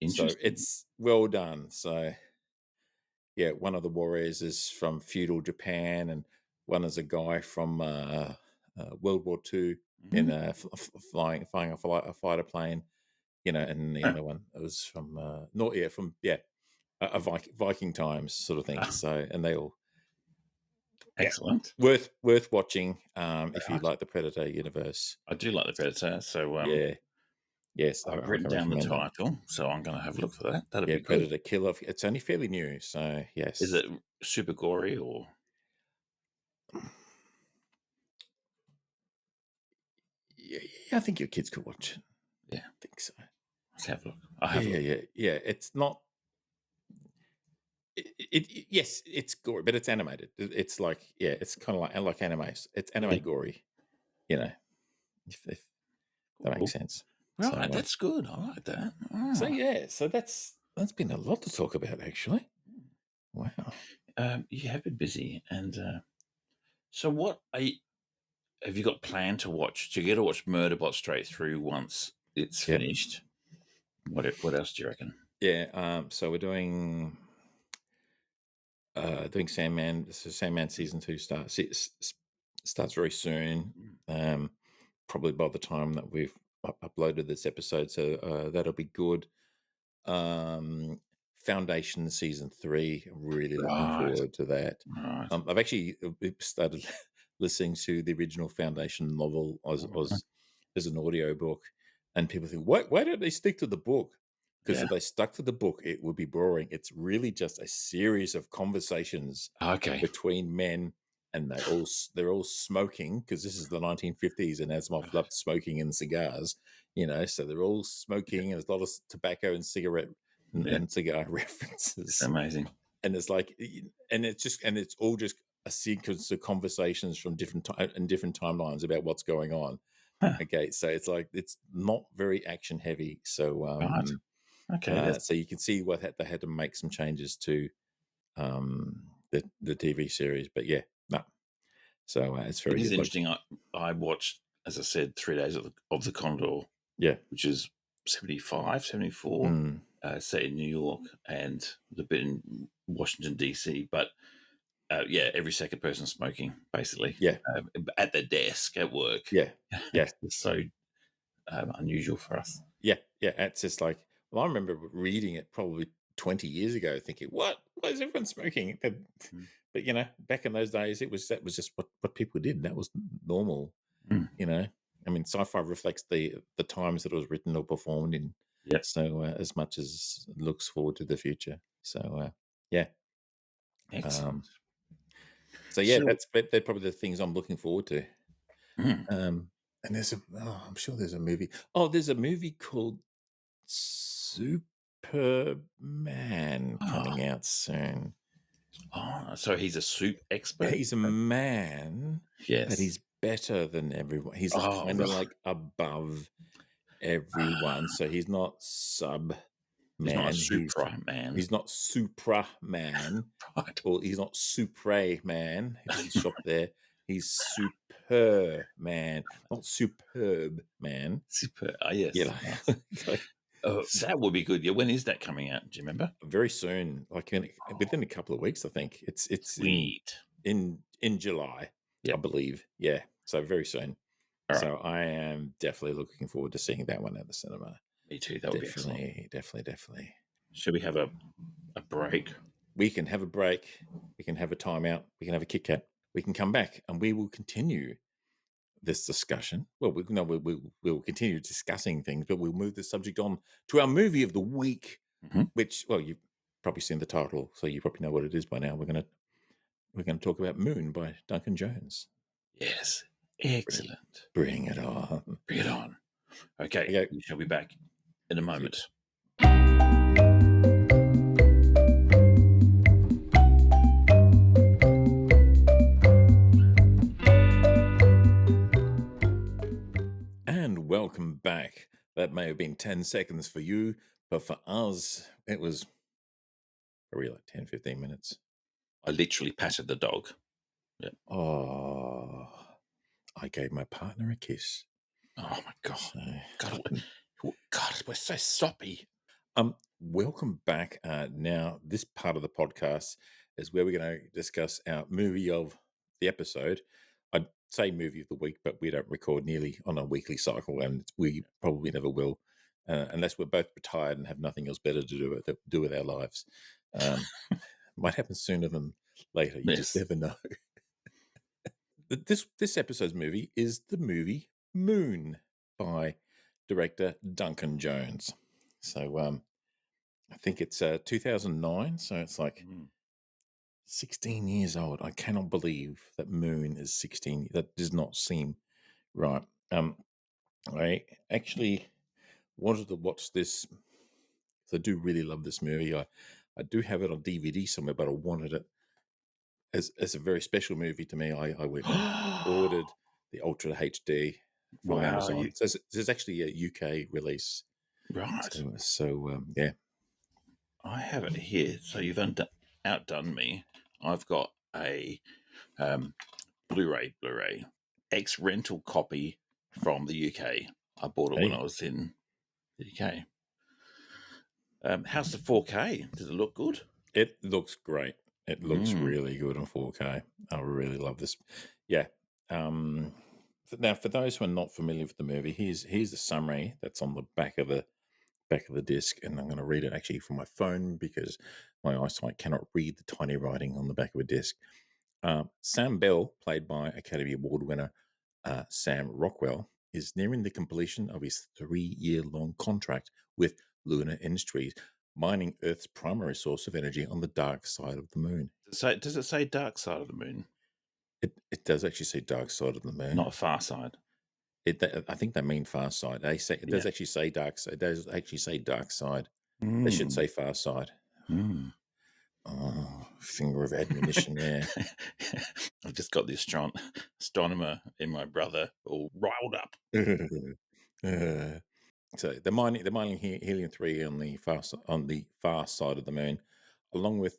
interesting. it's well done. So one of the warriors is from feudal Japan, and one is a guy from World War II in Mhm. flying a fighter plane, and the Huh. other one was from a Viking times sort of thing. Ah, So, and they all excellent. worth watching if you Right. like the Predator universe. I do like the Predator, so Yeah, yes, I've I written can down the recommend that. title, so I'm going to have a look for that. That'd Yeah, be good. Predator Killer. It's only fairly new, so Is yes. it super gory or? Yeah, I think your kids could watch it. Yeah, I think so. let's have a look. I'll Yeah, have a yeah, look. yeah. It's not. Yes, it's gory, but it's animated. It's like it's kind of like anime. It's Yeah, anime gory. You know, if that makes cool. sense. So, Right, that's good. I like that. so Oh. yeah, so that's been a lot to talk about, actually. Wow. You have been busy, and so what have you got planned to watch? Do you get to watch Murderbot straight through once it's Yep. finished? What else do you reckon? Yeah. So we're doing Sandman. So Sandman season 2 starts very soon. Um, probably by the time that we've uploaded this episode, so that'll be good. Foundation season 3. I'm really looking Right, forward to that. right. I've actually started listening to the original Foundation novel as an audio book, and people think, why don't they stick to the book? Because Yeah. if they stuck to the book, it would be boring. It's really just a series of conversations Okay. between men, and they're all smoking because this is the 1950s, and Asimov loved smoking and cigars. So they're all smoking, and there's a lot of tobacco and cigarette Yeah, and cigar it's references, amazing. and it's like, and it's all just a sequence of conversations from different timelines about what's going on. Huh, Okay, so it's like it's not very action heavy, so right. Okay, that's so you can see they had to make some changes to the TV series, but yeah, no, so it's it very is good. Like, interesting. I watched, as I said, 3 days of the Condor, yeah, which is 75, 74, mm, set in New York and the bit in Washington DC. But yeah, every second person smoking basically yeah, at their desk at work. yeah, yeah. It's so unusual for us. Yeah, yeah. It's just like, well, I remember reading it probably 20 years ago, thinking, "What? Why is everyone smoking?" Mm. But back in those days, that was just what people did. That was normal. Mm. You know, I mean, sci-fi reflects the times that it was written or performed in. Yep, So as much as it looks forward to the future. So yeah. Um, excellent. so yeah, So, they're probably the things I'm looking forward to. mm, And I'm sure there's a movie. Oh, there's a movie called Superman oh, coming out soon. so he's a soup expert. He's a man, but Yes. he's better than everyone. He's Oh, kind of right. like above everyone. So he's not sub He's not a man. supra man. He's not supra man, Right. or he's not supre man. He doesn't shop there. He's superb, man. Not superb, man. Super. Yes. Yeah, Yes. like, That would be good. Yeah. When is that coming out? Do you remember? very soon, like within a couple of weeks, I think. It's Sweet. in July, I Yep. believe. Yeah, so very soon. All right. So I am definitely looking forward to seeing that one at the cinema. Me too. That would be excellent. Definitely. Should we have a break? We can have a break. We can have a timeout. We can have a Kit Kat. We can come back and we will continue this discussion. Well, we'll continue discussing things, but we'll move the subject on to our movie of the week, which, well, you've probably seen the title, so you probably know what it is by now. We're gonna talk about Moon by Duncan Jones. Yes. Excellent. Bring it on. Bring it on. Okay. Okay. We shall be back in a moment. And welcome back. That may have been 10 seconds for you, but for us, it was probably like 10, 15 minutes. I literally patted the dog. Yep. Oh, I gave my partner a kiss. Oh my God. So, God, we're so soppy. welcome back. Now, this part of the podcast is where we're going to discuss our movie of the episode. I'd say movie of the week, but we don't record nearly on a weekly cycle, and we probably never will, unless we're both retired and have nothing else better to do with our lives. Might happen sooner than later. You just never know. This episode's movie is the movie Moon by director Duncan Jones. So I think it's 2009, so it's like 16 years old. I cannot believe that Moon is 16. That does not seem right. I actually wanted to watch this. I do really love this movie. I do have it on DVD somewhere, but I wanted it as a very special movie to me. I went and ordered the Ultra HD from Wow. Amazon. So there's actually a UK release. Right. So yeah. I have it here. So you've outdone me. I've got a Blu-ray ex-rental copy from the UK. I bought it when I was in the UK. How's the 4K? Does it look good? It looks great. It looks really good on 4K. I really love this. Yeah. Now, for those who are not familiar with the movie, here's the summary that's on the back of the disc, and I'm going to read it actually from my phone because my eyesight cannot read the tiny writing on the back of a disc. Sam Bell, played by Academy Award winner Sam Rockwell, is nearing the completion of his 3-year-long contract with Lunar Industries, mining Earth's primary source of energy on the dark side of the moon. Does it say dark side of the moon? It does actually say dark side of the moon. Not a far side. I think they mean far side. It does actually say dark side. It does actually say dark side. They should say far side. Oh, finger of admonition there. I've just got the astronomer in my brother all riled up. So they're mining helium-3 on the far side of the moon, along with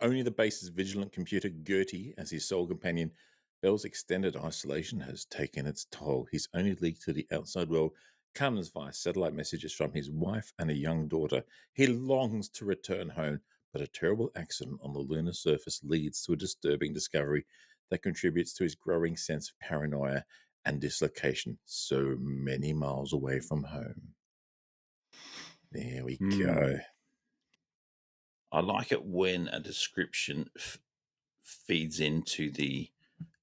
only the base's vigilant computer Gertie as his sole companion. Bell's extended isolation has taken its toll. His only link to the outside world comes via satellite messages from his wife and a young daughter. He longs to return home, but a terrible accident on the lunar surface leads to a disturbing discovery that contributes to his growing sense of paranoia and dislocation so many miles away from home. There we go. I like it when a description feeds into the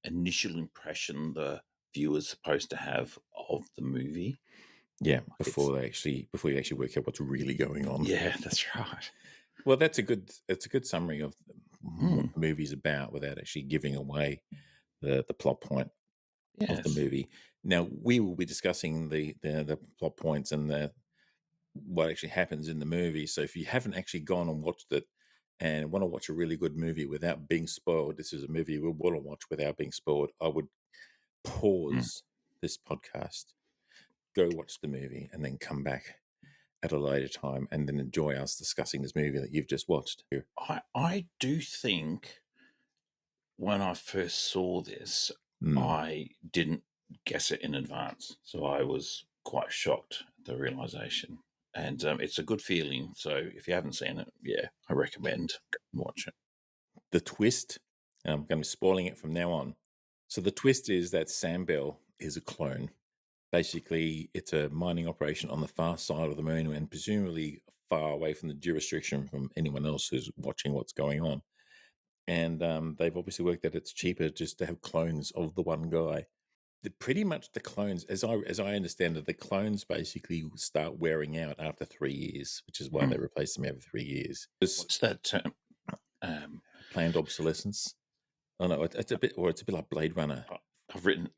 initial impression the viewer's supposed to have of the movie. Yeah, before you actually work out what's really going on. Yeah, that's right. Well, it's a good summary of what the movie's about without actually giving away the plot point of the movie. Now, we will be discussing the plot points and what actually happens in the movie. So if you haven't actually gone and watched it and want to watch a really good movie without being spoiled, this is a movie we want to watch without being spoiled. I would pause this podcast, go watch the movie, and then come back at a later time and then enjoy us discussing this movie that you've just watched. I do think when I first saw this, Mm. I didn't guess it in advance, so I was quite shocked at the realization. And it's a good feeling. So if you haven't seen it, yeah, I recommend go and watch it. The twist, and I'm going to be spoiling it from now on. So the twist is that Sam Bell is a clone. Basically, it's a mining operation on the far side of the moon and presumably far away from the jurisdiction from anyone else who's watching what's going on. And they've obviously worked that it's cheaper just to have clones of the one guy. Pretty much the clones, as I understand it, the clones basically start wearing out after 3 years, which is why they Mm. replace them every 3 years. It's What's that term? Um, planned obsolescence. Oh no, it's a bit, or it's a bit like Blade Runner. I've written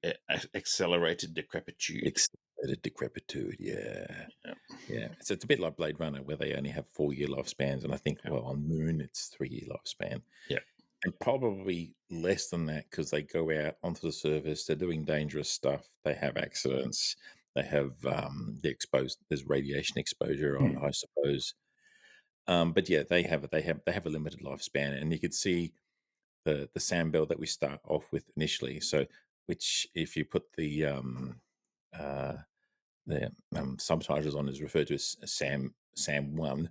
accelerated decrepitude. Accelerated decrepitude, yeah. Yeah, Yeah. So it's a bit like Blade Runner where they only have 4-year lifespans. And I think, yeah, well, on Moon, it's 3-year lifespan. yeah. And probably less than that because they go out onto the surface. They're doing dangerous stuff. They have accidents. They have they're exposed. There's radiation exposure, Mm. I suppose. But yeah, they have a limited lifespan, and you could see the Sam Bell that we start off with initially. So, which if you put uh, the subtitles on, is referred to as Sam One,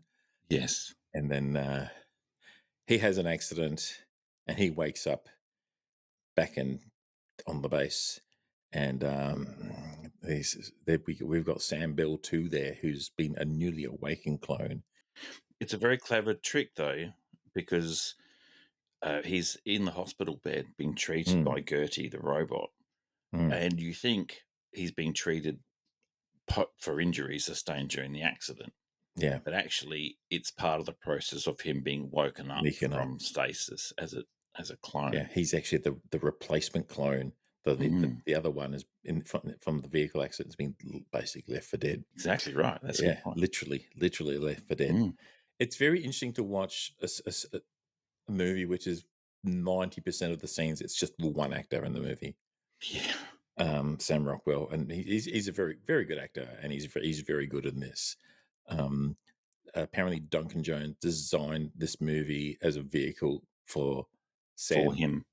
Yes, and then he has an accident, and he wakes up back on the base, and we've got Sam Bell too there, who's been a newly awakened clone. it's a very clever trick though, because he's in the hospital bed being treated Mm, by Gertie, the robot, mm, and you think he's being treated for injuries sustained during the accident. yeah, But actually, it's part of the process of him being woken up waking up. from stasis as a Yeah, clone. he's actually the replacement clone. Mm, The other one is from the vehicle accident has been basically left for dead. exactly right. That's a good Yeah, point. literally left for dead. Mm, It's very interesting to watch a movie which is 90% of the scenes. It's just the one actor in the movie, yeah. Sam Rockwell, and he's a very good actor, and he's very good in this. Um, Apparently, Duncan Jones designed this movie as a vehicle for For Sam him.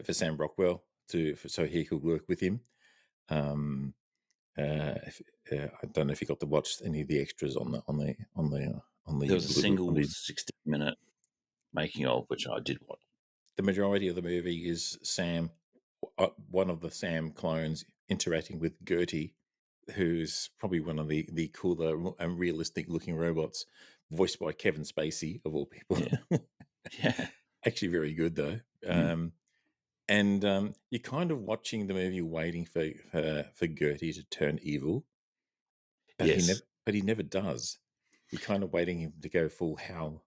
for Sam Rockwell so he could work with him. Um, if, I don't know if you got to watch any of the extras There was a on single the 60-minute making of, which I did watch. the majority of the movie is Sam, one of the Sam clones, interacting with Gertie, who's probably one of the cooler and realistic looking robots, voiced by Kevin Spacey of all people. Yeah. Yeah. Actually, very good though. Mm. And you're kind of watching the movie, waiting for Gertie to turn evil, Yes. but he never does. You're kind of waiting him to go full hell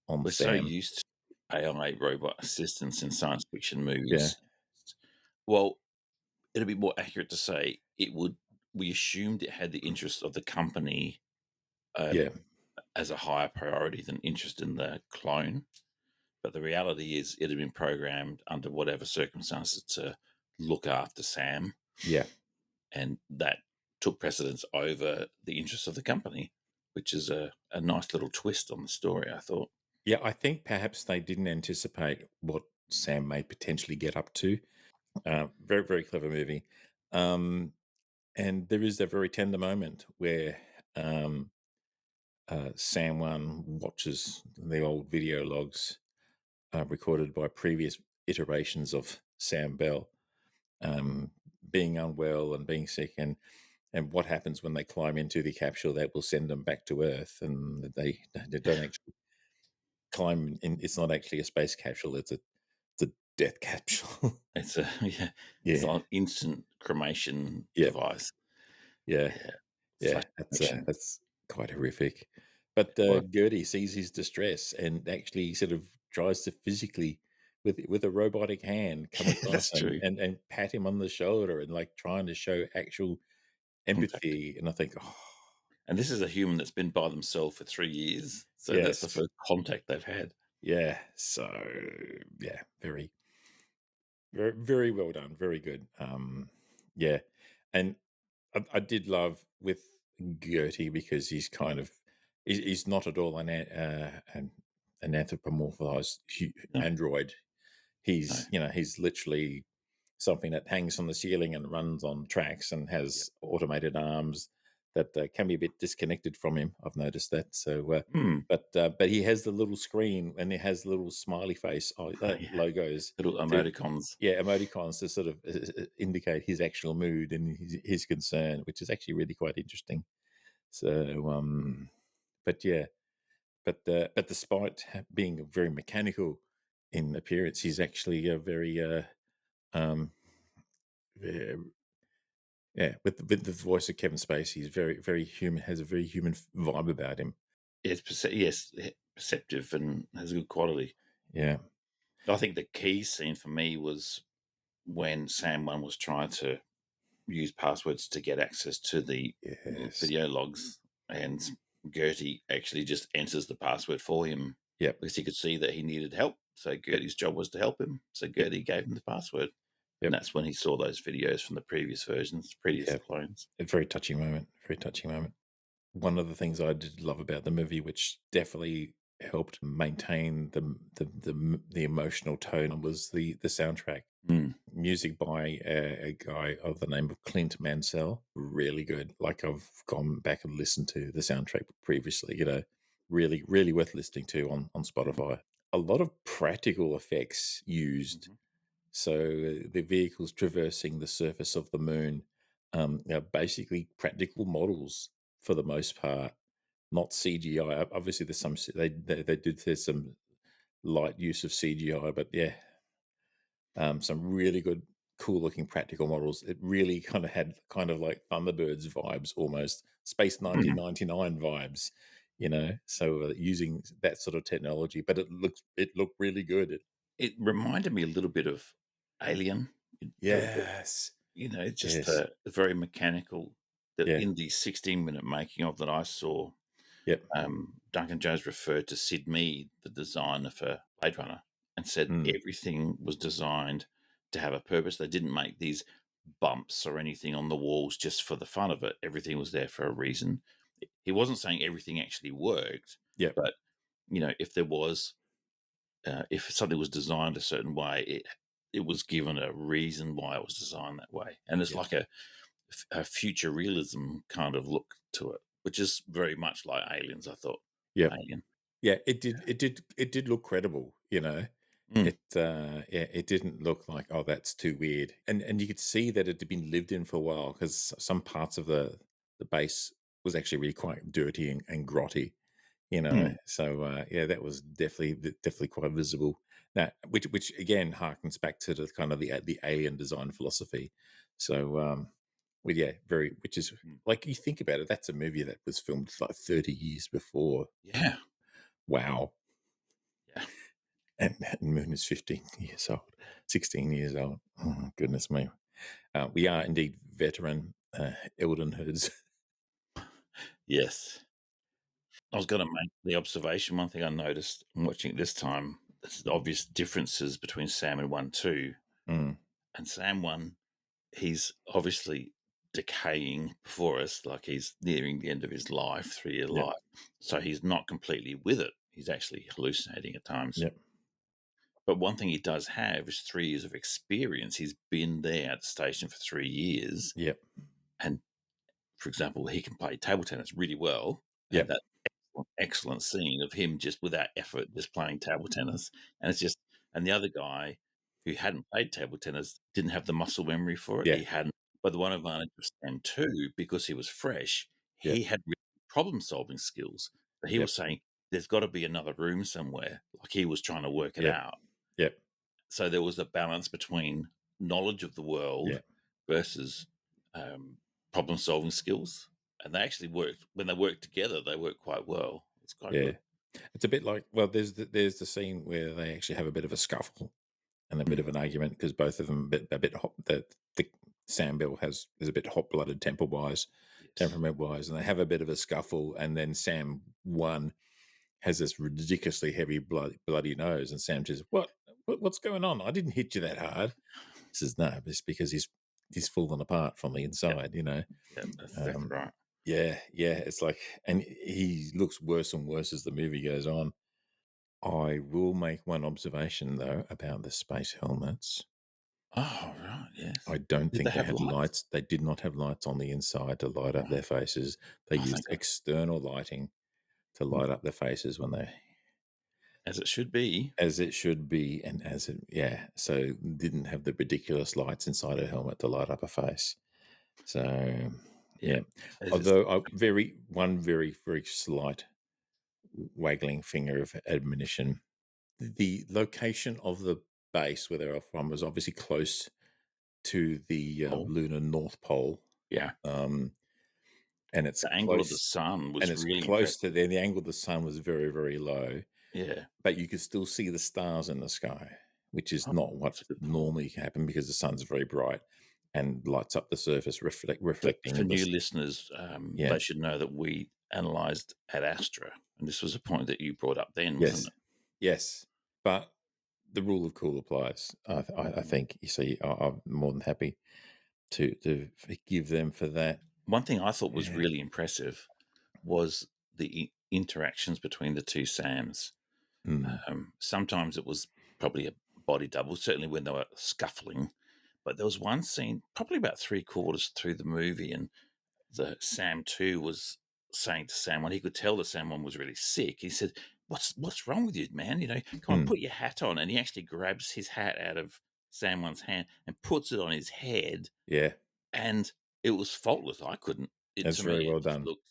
on We're so Sam. used to AI robot assistants in science fiction Yeah, movies. Well, it'd be more accurate to say we assumed it had the interests of the company yeah, um, as a higher priority than interest in the clone. But the reality is, it had been programmed under whatever circumstances to look after Sam, yeah. and that took precedence over the interests of the company, which is a nice little twist on the story, I thought. Yeah, I think perhaps they didn't anticipate what Sam may potentially get up to. Very clever movie. Um, and there is a very tender moment where Sam One watches the old video logs recorded by previous iterations of Sam Bell, um, being unwell and being sick, and what happens when they climb into the capsule that will send them back to Earth, and they don't actually climb in. It's not actually a space capsule; it's a death capsule. It's a yeah, it's Yeah, an instant cremation yeah, device. yeah, Yeah, yeah. flash cremation. That's quite horrific. But Well, Gertie sees his distress and actually sort of tries to physically, with a robotic hand, come across that's him true. and pat him on the shoulder and like trying to show actual Exactly. empathy. And I think, oh, And this is a human that's been by themselves for 3 years, so that's the yes, first contact they've had. yeah. So yeah, very well done, very good. Yeah, and I did love with Gertie because he's kind of he's not at all an anthropomorphized No. android. No. He's literally something that hangs from the ceiling and runs on tracks and Yep. has automated arms that can be a bit disconnected from him. I've noticed that. So, Mm. but he has the little screen and he has little smiley face Yeah. logos Little to emoticons. emoticons to sort of indicate his actual mood and his concern, which is actually really quite interesting. So, but yeah, but despite being very mechanical in appearance, he's actually a very um, uh, yeah, with the voice of Kevin Spacey, he's very human, has a very human vibe about him. Yes, perceptive and has a good quality. Yeah, I think the key scene for me was when Sandman was trying to use passwords to get access to the yes, video logs, and Gertie actually just enters the password for him yep, because he could see that he needed help. So yep, Gertie's job was to help him. So yep, Gertie gave him the password. And yep, that's when he saw those videos from the previous versions, previous yeah. clones. A very touching moment. Very touching moment. One of the things I did love about the movie, which definitely helped maintain the emotional tone, was the soundtrack. Mm. Music by a guy of the name of Clint Mansell. Really good. Like I've gone back and listened to the soundtrack previously. Really, really worth listening to on Mm. Spotify. A lot of practical effects used. Mm-hmm. So the vehicles traversing the surface of the moon are basically practical models for the most part, not CGI. Obviously, there's some they did there's some light use of CGI, but yeah, some really good, cool looking practical models. It really kind of had kind of like Thunderbirds vibes, almost Space Mm. 1999 vibes. So using that sort of technology, but it looked really good. It reminded me a little bit of Alien. Yes, Just yes, very mechanical. That yeah, in the 16-minute making of that I saw, yep, Duncan Jones referred to Sid Mead, the designer for Blade Runner, and said mm, everything was designed to have a purpose. They didn't make these bumps or anything on the walls just for the fun of it. Everything was there for a reason. He wasn't saying everything actually worked, yep, but if there was, if something was designed a certain way, it was given a reason why it was designed that way, and it's yep, like a future realism kind of look to it, which is very much like Aliens. I thought yep. Alien. Yeah, it did look credible. Mm, It didn't look like, oh, that's too weird. And you could see that it had been lived in for a while because some parts of the base was actually really quite dirty and grotty. mm. So yeah, that was definitely quite visible. Now, which again harkens back to the kind of the alien design philosophy. So well, yeah, which is Mm. like, you think about it, that's a movie that was filmed like 30 years before. Yeah, Wow. yeah, And Moon is 15 years old, 16 years old. Oh, goodness me. We are indeed veteran Eldon herds. yes. I was going to make the observation. One thing I noticed watching it this time, there's obvious differences between Sam and 1, 2. Mm, And Sam 1, he's obviously decaying before us, like he's nearing the end of his life, 3-year yep, life. So he's not completely with it. He's actually hallucinating at times. yep, But one thing he does have is 3 years of experience. He's been there at the station for 3 years. yep, And for example, he can play table tennis really well. And yep, that excellent scene of him just without effort, just playing table tennis. And it's just, and the other guy who hadn't played table tennis didn't have the muscle memory for it. yeah, He hadn't. But the one advantage of Stan too, because he was fresh, yep, he had problem solving skills. But he yep, was saying, there's got to be another room somewhere. Like he was trying to work it yep, out. yep, So there was a balance between knowledge of the world yep, versus problem solving skills. And they actually worked, when they worked together, they worked quite well. It's quite yeah. good. It's a bit like, well, there's the scene where they actually have a bit of a scuffle and a bit Mm. of an argument because both of them a bit hot. The Sam Bell is a bit hot blooded Yes. temperament wise, and they have a bit of a scuffle, and then Sam one has this ridiculously heavy bloody nose, and Sam says, What's going on? I didn't hit you that hard." He says, "No, it's because he's fallen apart from the Yep. inside." Yep. That's exactly Um, right. yeah, yeah. It's like, and he looks worse and worse as the movie goes on. I will make one observation though about the space helmets. Oh, right, yes. I don't Did they think they have had lights? lights. They did not have lights on the inside to light up Right. their faces. They Oh, thank used God. external lighting to light up their faces when they, As it should be. as it should be, and as it, yeah. So didn't have the ridiculous lights inside a helmet to light up a face. So Yeah. yeah. It's just Although very very slight waggling finger of admonition. The location of the base where they're from was obviously close to the oh, lunar North Pole, yeah. um, and The angle of the sun was it's really close to impressive. there. The angle of the sun was very very low, Yeah. but you could still see the stars in the sky, which is Oh, not what that's a good point. normally happen because the sun's very bright and lights up the surface, reflecting For in new this. listeners, Yeah. they should know that we analysed Ad Astra, and this was a point that you brought up then, wasn't Yes. it? Yes. But the rule of cool applies. I Mm. think you see. I'm more than happy to forgive them for that. One thing I thought was Yeah. really impressive was the interactions between the two Sams. Mm, Sometimes it was probably a body double, certainly when they were scuffling. But there was one scene, probably about three quarters through the movie, and the Sam 2 was saying to Sam 1, he could tell that Sam 1 was really sick. He said, What's wrong with you, man? Come on, mm, put your hat on. And he actually grabs his hat out of Sam 1's hand and puts it on his head. yeah, And it was faultless. I couldn't. It that's to very me, well it just done. looked,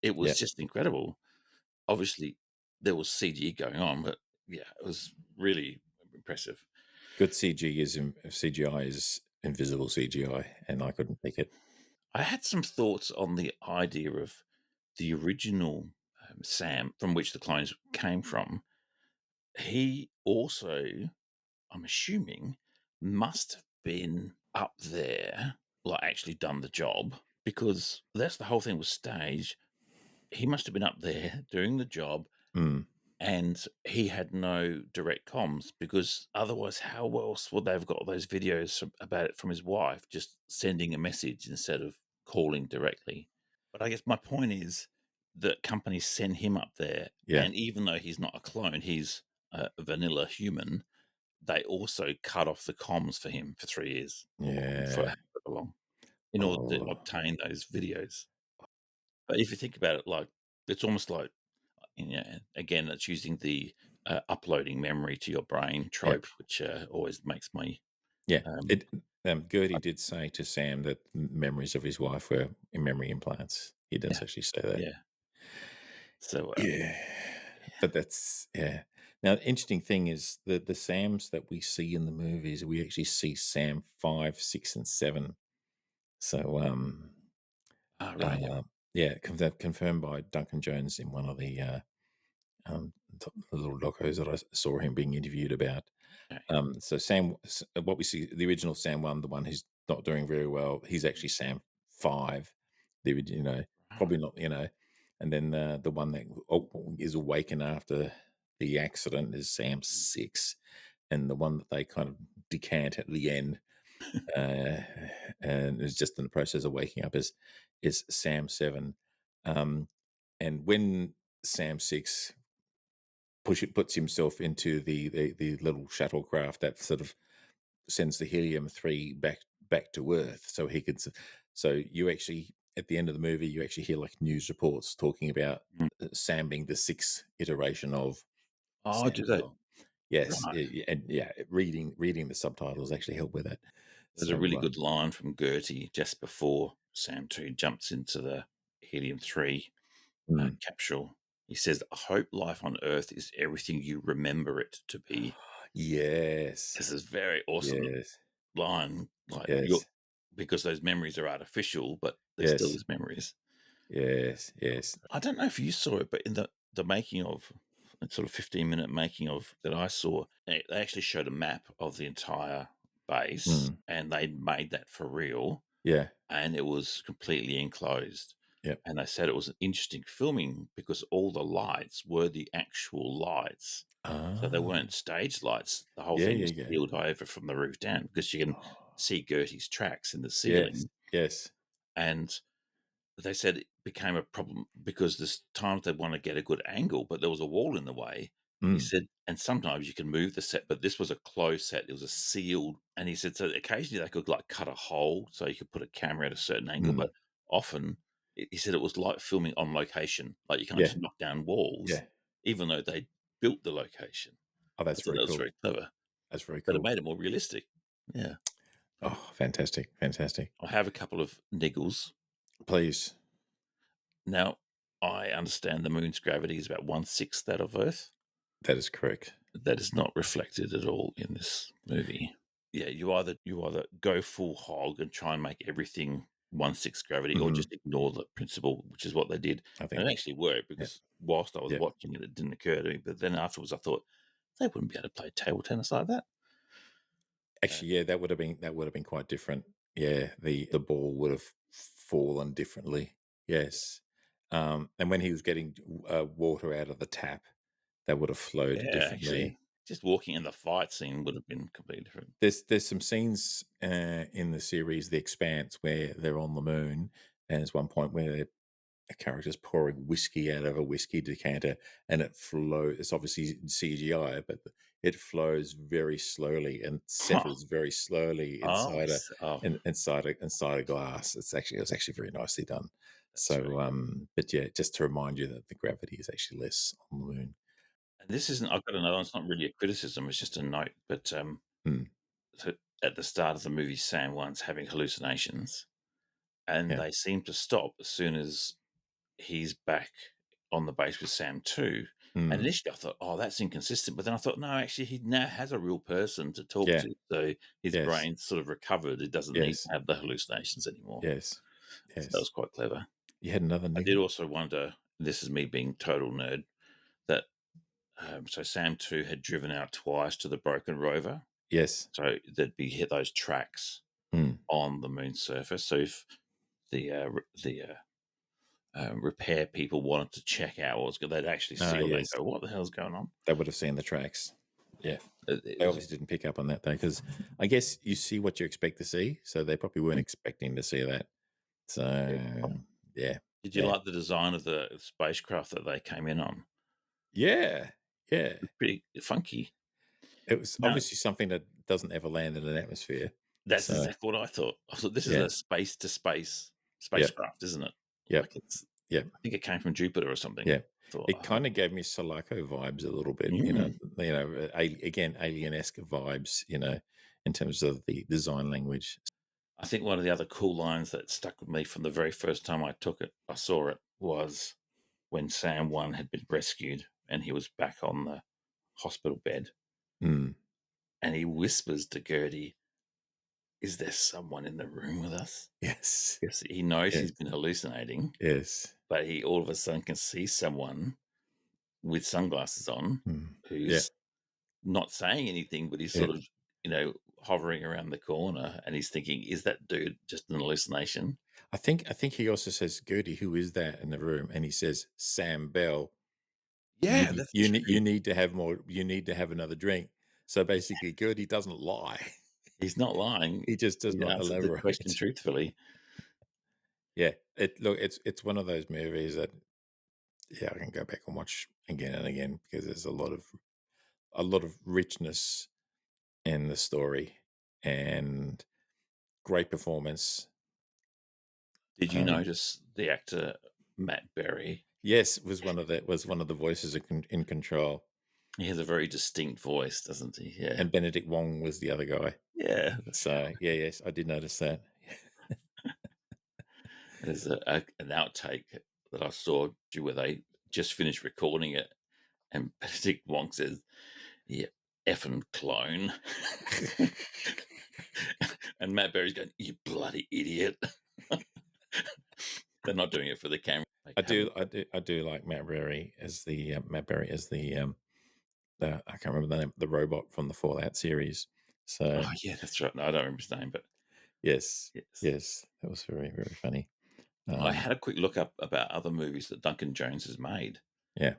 it Yeah, was just incredible. Obviously, there was CG going on, but yeah, it was really impressive. good CGI is invisible CGI, and I couldn't pick it. I had some thoughts on the idea of the original Sam from which the clones came from. He also, I'm assuming, must have been up there, like actually done the job, because that's the whole thing was staged. He must have been up there doing the job, Mm, and he had no direct comms, because otherwise, how else would they have got those videos about it from his wife, just sending a message instead of calling directly? But I guess my point is that companies send him up there, yeah, and even though he's not a clone, he's a vanilla human. They also cut off the comms for him for 3 years or for yeah. however long in order to Oh, obtain those videos. But if you think about it, like it's almost like, again, that's using the uploading memory to your brain yeah, trope, which always makes me. yeah. Um, It. Gertie did say to Sam that memories of his wife were in memory implants. He does yeah, actually say that. yeah. So Yeah, but that's yeah. Now, the interesting thing is the Sams that we see in the movies, we actually see Sam 5, 6, and 7. So, right, yeah, yeah, confirmed by Duncan Jones in one of the little docos that I saw him being interviewed about. okay, So what we see, the original Sam 1, the one who's not doing very well, he's actually Sam 5. right, Probably not, and then the one that is awakened after the accident is Sam 6, and the one that they kind of decant at the end uh, and is just in the process of waking up is Sam 7. Um, and when Sam 6 puts himself into the little shuttlecraft that sort of sends the helium-3 back to Earth, so he could. So you actually at the end of the movie, you actually hear like news reports talking about mm. Sam being the sixth iteration of Oh, Sam do as they? well. Yes, Right. and yeah, reading the subtitles actually help with that. There's a So really good line from Gertie just before Sam 2 jumps into the helium 3 mm, capsule. He says, I hope life on Earth is everything you remember it to be. yes, This is very awesome yes, line. Like you're yes, because those memories are artificial, but they're still yes, his memories. yes, yes. I don't know if you saw it, but in the making of sort of 15-minute making of that I saw, they actually showed a map of the entire base, Mm, and they made that for real, yeah, and it was completely enclosed. yep. And they said it was an interesting filming because all the lights were the actual lights. So they Ah, weren't stage lights. The whole yeah, thing yeah, was yeah. sealed over from the roof down because you can Oh, see Gertie's tracks in the yes, ceiling. yes. And they said it became a problem because there's times they want to get a good angle, but there was a wall in the way. He Mm, said, and sometimes you can move the set, but this was a closed set. It was a sealed, and he said so. Occasionally they could like cut a hole so you could put a camera at a certain angle, mm. but often he said it was like filming on location. Like you can't Yeah, just knock down walls, yeah. even though they built the location. Oh, I that's thought very that was cool. very clever, That's very but it cool. made it more realistic. Yeah, Oh, fantastic, fantastic. I have a couple of niggles. Please. Now, I understand the moon's gravity is about 1/6 that of Earth. That is correct. That is not reflected at all in this movie. Yeah, you either go full hog and try and make everything 1/6 gravity, or Mhm. just ignore the principle, which is what they did. I And think it actually worked yeah, because whilst I was yeah. watching it, it didn't occur to me. But then afterwards, I thought they wouldn't be able to play table tennis like that. Uh, Actually, yeah, that would have been quite different. Yeah, the ball would have fallen differently. Yes. And when he was getting water out of the tap, that would have flowed yeah, actually, differently. just walking in the fight scene would have been completely different. There's some scenes in the series, The Expanse, where they're on the moon, and there's one point where a character's pouring whiskey out of a whiskey decanter, and it flows. It's obviously CGI, but it flows very slowly and Huh. settles very slowly Oh, inside a glass. It was actually very nicely done. that's really So, good. but yeah, just to remind you that the gravity is actually less on the moon. And this isn't. I've got to know. It's not really a criticism. It's just a note. But Mm, so at the start of the movie, Sam One's having hallucinations, and yeah. they seem to stop as soon as he's back on the base with Sam 2. And Mm, initially I thought, oh, that's inconsistent. But then I thought, no, actually, he now has a real person to talk yeah. to. So his Yes. brain's sort of recovered. It doesn't need Yes. to have the hallucinations anymore. Yes. So that Yes. was quite clever. You had another I did niggle? also wonder, this is me being total nerd, that so Sam 2 had driven out twice to the Broken Rover. Yes. So there'd be hit those tracks Mm. on the moon's surface. So if the repair people wanted to check out what was good, they'd actually see Ah, all that and yes. go, "What the hell's going on?" They would have seen the tracks. Yeah. It They was obviously didn't pick up on that though, because I guess you see what you expect to see, so they probably weren't expecting to see that. yeah. So, yeah, Did you yeah. like the design of the spacecraft that they came in on? Yeah, yeah. Pretty funky. It was Now, obviously something that doesn't ever land in an atmosphere. that's So, exactly what I thought. I thought this is yeah. a space to space Yep, spacecraft, isn't it? yep, Like it's, yep, I think it came from Jupiter or something. yeah. I thought, It kinda gave me Sulaco vibes a little bit, mm. again, alien-esque vibes, in terms of the design language. I think one of the other cool lines that stuck with me from the very first time I saw it, was when Sam One had been rescued and he was back on the hospital bed, Mm. and he whispers to Gertie, "Is there someone in the room with us?" Yes, Because he knows yes, he's been hallucinating, yes. but he all of a sudden can see someone with sunglasses on Mm. Yeah, who's not saying anything, but he's yeah. sort of, hovering around the corner, and he's thinking, "Is that dude just an hallucination?" I think he also says, "Gertie, who is that in the room?" And he says, "Sam Bell. Yeah, that's You true. need to have more. You need to have another drink." So basically, Gertie doesn't lie. He's not lying. He just does He not answered the question elaborate. truthfully. Yeah, it's one of those movies that yeah, I can go back and watch again and again because there's a lot of richness in the story and great performance. Did you Um, notice the actor Matt Berry? yes, was one of the voices in control, He has a very distinct voice, doesn't he? Yeah. and Benedict Wong was the other guy. Yeah. So yeah, yes, I did notice that. There's an outtake that I saw where they just finished recording it, and Benedict Wong says, "Yeah, effing clone," and Matt Berry's going, "You bloody idiot." They're not doing it for the camera. Like, I having, do, I do, I do like Matt Berry as the I can't remember the name, the robot from the Fallout series. So oh yeah, that's right. No, I don't remember his name, but yes, yes. yes, that was very very funny. I Um, had a quick look up about other movies that Duncan Jones has made. yeah,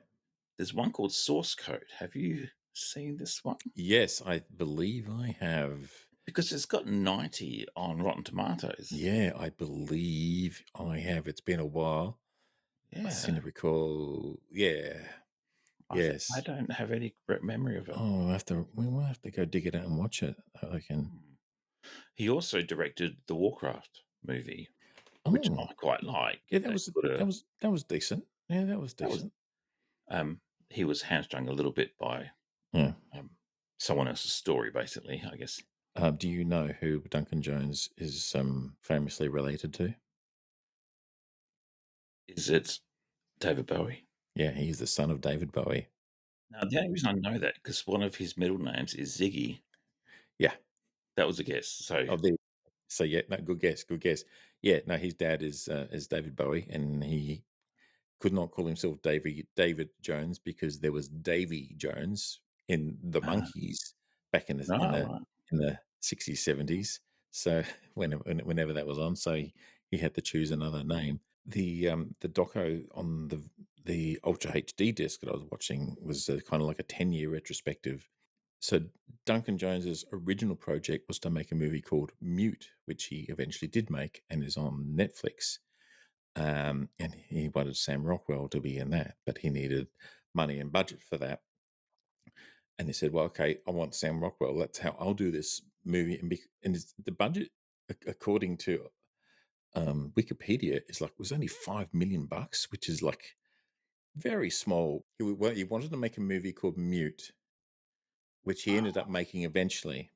There's one called Source Code. Have you seen this one? yes, I believe I have. Because it's got 90 on Rotten Tomatoes. Yeah, I believe I have. It's been a while. I seem Yeah. to recall. Yeah, I Yes. don't have any memory of it. Oh, we will have to go dig it out and watch it. I can. Hmm. He also directed the Warcraft movie, which Oh, I quite like. yeah. It could have That was decent. Yeah, that was that was decent. he was hamstrung a little bit by Yeah. um, someone else's story, basically. I guess Do you know who Duncan Jones is famously related to? is it David Bowie. Yeah, he's the son of David Bowie. Now, the only reason I know that because one of his middle names is Ziggy. Yeah. That was a guess. So, Oh, there. So yeah, no, good guess. Good guess. Yeah, no, his dad is David Bowie, and he could not call himself David Jones because there was Davy Jones in the uh, Monkees back in the no, right. in the 60s, 70s. So whenever that was on, so he had to choose another name. The doco on the Ultra HD disc that I was watching was kind of like a 10-year retrospective. So Duncan Jones's original project was to make a movie called Mute, which he eventually did make and is on Netflix. And he wanted Sam Rockwell to be in that, but he needed money and budget for that. And he said, "Well, okay, I want Sam Rockwell. That's how I'll do this movie." And the budget, according to Wikipedia, is like was only $5 million, which is like very small. He wanted to make a movie called Mute, which he ended up making eventually.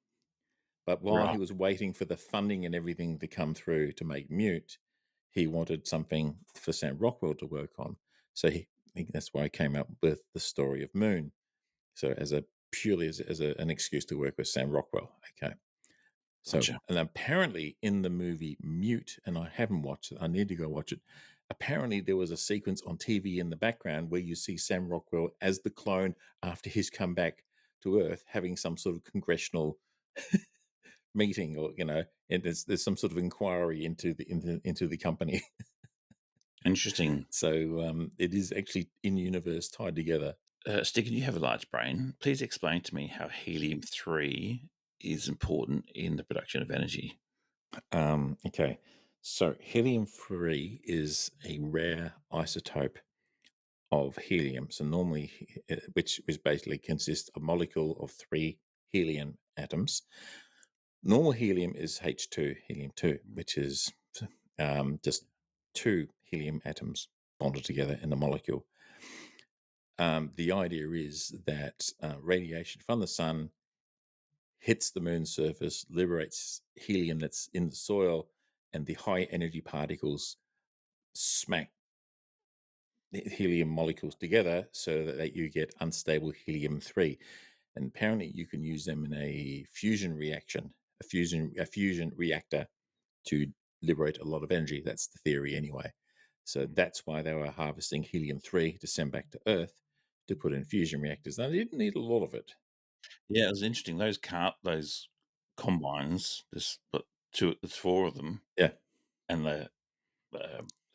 But while Right. he was waiting for the funding and everything to come through to make Mute, he wanted something for Sam Rockwell to work on. So that's why he came up with the story of Moon. So as a purely an excuse to work with Sam Rockwell. Okay. So Gotcha. and apparently in the movie Mute, and I haven't watched it, I need to go watch it. Apparently there was a sequence on TV in the background where you see Sam Rockwell as the clone after he's come back to Earth having some sort of congressional meeting, or and there's some sort of inquiry into the company. Interesting. So it is actually in universe tied together. Stig, you have a large brain. Please explain to me how helium-3 is important in the production of energy. Okay, so helium-3 is a rare isotope of helium. So normally, which basically consists of a molecule of three helium atoms. Normal helium is H2, helium-2, which is just two helium atoms bonded together in the molecule. The idea is that radiation from the sun hits the moon's surface, liberates helium that's in the soil, and the high energy particles smack the helium molecules together so that you get unstable helium-3. And apparently, you can use them in a fusion reaction, a fusion reactor to liberate a lot of energy. That's the theory, anyway. So that's why they were harvesting helium-3 to send back to Earth to put in fusion reactors. Now, they didn't need a lot of it. Yeah, it was interesting. Those combines, there's four of them, Yeah, and the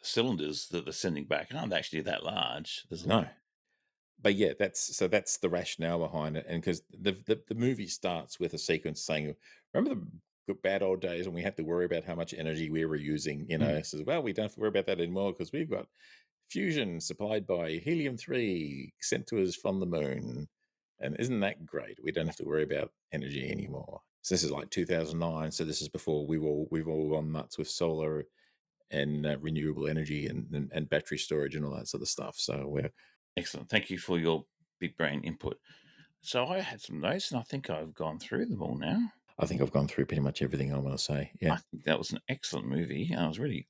cylinders that they're sending back aren't actually that large. There's a lot. no. But yeah, that's the rationale behind it. And because the movie starts with a sequence saying, "Remember the good bad old days when we had to worry about how much energy we were using?" Mm, It says, "Well, we don't have to worry about that anymore because we've got fusion supplied by helium-3 sent to us from the moon." And isn't that great? We don't have to worry about energy anymore. So this is like 2009. So this is before we've all gone nuts with solar and renewable energy and battery storage and all that sort of stuff. So we're excellent. Thank you for your big brain input. So I had some notes, and I think I've gone through them all now. I think I've gone through pretty much everything I want to say. Yeah. I think that was an excellent movie, and I was really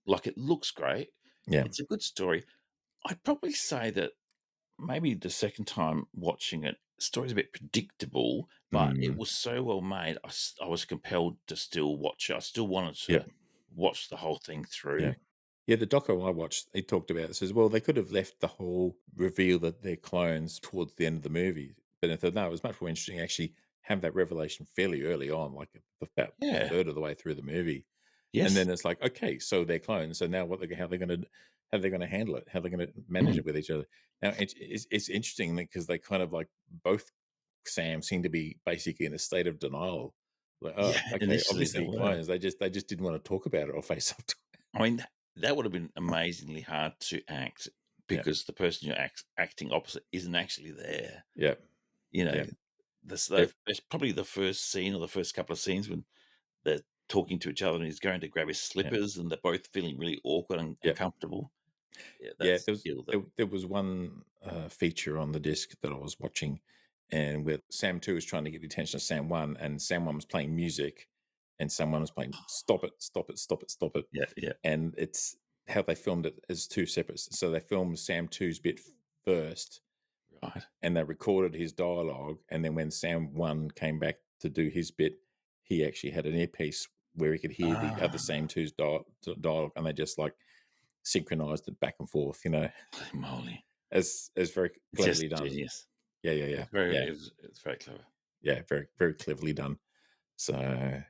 like. It looks great. Yeah. It's a good story. I'd probably say that maybe the second time watching it, the story's a bit predictable, but it Mm. was so well made. I was compelled to still watch it. I still wanted Yep. to watch the whole thing Yeah. through. Yeah. The doco I watched, he talked about it. Says, well, they could have left the whole reveal that they're clones towards the end of the movie. But I thought, no, it was much more interesting to actually have that revelation fairly early on, like about a Yeah. third of the way through the movie. And Yes. then it's like, okay, so they're clones. So now how they're going to handle it? How they're going to manage Mm. it with each other? Now it's interesting because they kind of like both Sam seem to be basically in a state of denial. Like, oh, Yeah. okay, Initially, they obviously were. clones. They just didn't want to talk about it or face up to I mean, that would have been amazingly hard to act. Yeah. because the person you're acting opposite isn't actually there. Yeah. You know, Yeah. there's probably the first scene or the first couple of scenes when they're talking to each other and he's going to grab his Yeah. slippers and they're both feeling really awkward and Yeah. uncomfortable. Yeah, Yeah, that's a skill that there was one feature on the disc that I was watching, and where Sam 2 was trying to get the attention of Sam 1, and Sam 1 was playing music, and Sam 1 was playing "Stop it, stop it, stop it, stop it," yeah, yeah. and it's how they filmed it as two separate. So they filmed Sam 2's bit first, Right. and they recorded his dialogue, and then when Sam 1 came back to do his bit, he actually had an earpiece where he could hear the other Ah, Sam 2's dialogue, and they just like synchronized it back and forth, holy moly. as very Just cleverly done. genius. Yeah, yeah, yeah, It's very yeah, it's very clever. yeah, very very cleverly done. So Um,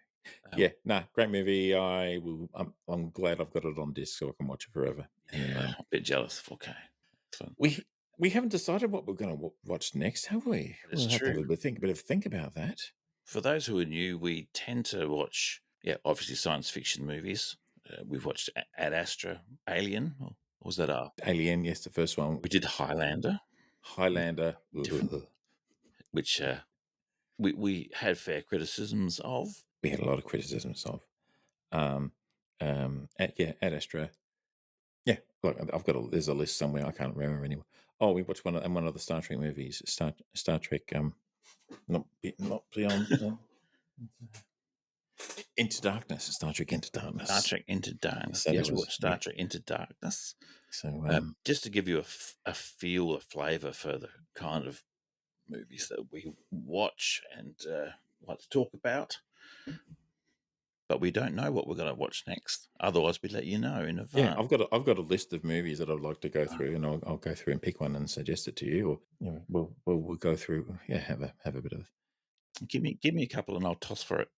yeah, nah, great movie. I'm glad I've got it on disc so I can watch it forever. And yeah, I'm a bit jealous. 4K. Excellent. we haven't decided what we're going to watch next, have we? That is We'll have to have true. bit of think about that. For those who are new, we tend to watch, obviously science fiction movies. We've watched Ad Astra, Alien, or was that Alien, yes, the first one. we did Highlander, Highlander, different, which we had fair criticisms of. we had a lot of criticisms of. Um, Ad Astra. Yeah, look, I've got there's a list somewhere. I can't remember anymore. Oh, we watched one of the Star Trek movies. Star Trek. Not beyond. Into Darkness. Star Trek Into Star Darkness. Trek Into Darkness. So that Yes, we was watched Star Trek Into Darkness. So Just to give you a feel, a flavour for the kind of movies that we watch and what to talk about. But we don't know what we're going to watch next. Otherwise, we let you know in yeah, advance. I've got a list of movies that I'd like to go through, and I'll go through and pick one and suggest it to you, or we'll go through. Yeah, have a bit of. Give me a couple, and I'll toss for it.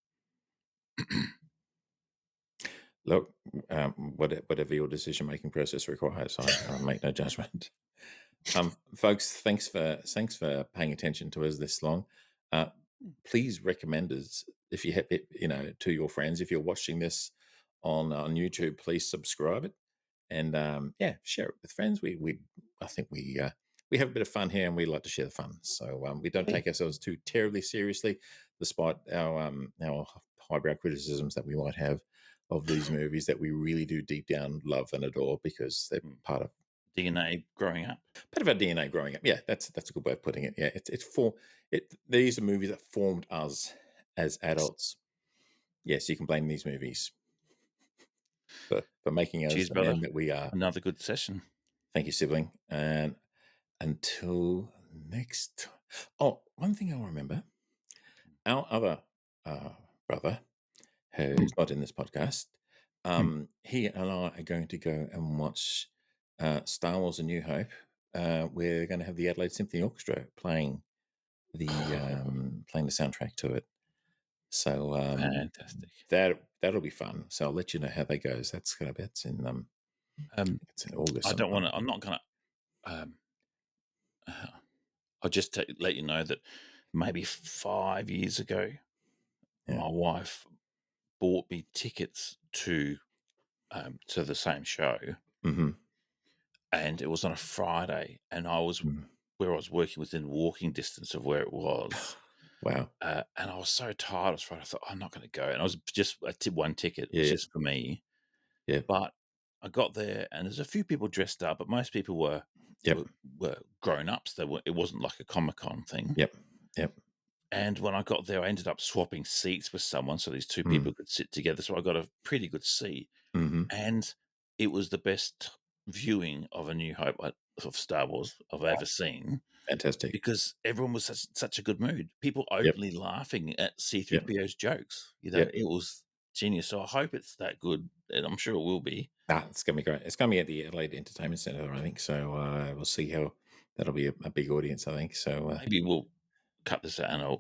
Look, whatever your decision making process requires, I make no judgment. Folks, thanks for paying attention to us this long. Uh, please recommend us if you have it, to your friends. If you're watching this on YouTube, please subscribe it and share it with friends. I think we have a bit of fun here, and we like to share the fun. So we don't take ourselves too terribly seriously, despite our highbrow criticisms that we might have of these movies that we really do deep down love and adore because they're DNA growing up. part of our DNA growing up. Yeah, that's a good way of putting it. Yeah, these are movies that formed us as adults. Yes, you can blame these movies for making us Cheers, the brother. men that we are. Another good session. Thank you, sibling. And until next. Oh, one thing I'll remember: our other brother, who's not in this podcast, he and I are going to go and watch Star Wars: A New Hope. We're going to have the Adelaide Symphony Orchestra playing playing the soundtrack to it. So Fantastic. that'll be fun. So I'll let you know how that goes. It's in it's in August I don't sometime. want to. I'm not going to. I'll just let you know that maybe 5 years ago, Yeah. my wife bought me tickets to the same show, Mm-hmm. and it was on a Friday, and I was where I was working within walking distance of where it was. Wow. And I was so tired. I was Friday. I thought, I'm not going to go. And I was just one ticket. It was Yeah. just for me. Yeah. But I got there, and there's a few people dressed up, but most people were Yep. were grown ups. It wasn't like a Comic-Con thing. Yep. Yep. And when I got there, I ended up swapping seats with someone so these two people could sit together. So I got a pretty good seat, Mm-hmm. and it was the best viewing of A New Hope of Star Wars I've ever seen. Fantastic. Because everyone was such a good mood. People Yep. openly laughing at Yep. C-3PO's jokes. Yep. It was genius. So I hope it's that good, and I'm sure it will be. It's going to be great. It's going to be at the Adelaide Entertainment Centre, I think. So we'll see how that'll be a big audience, I think. So Maybe we'll cut this out, and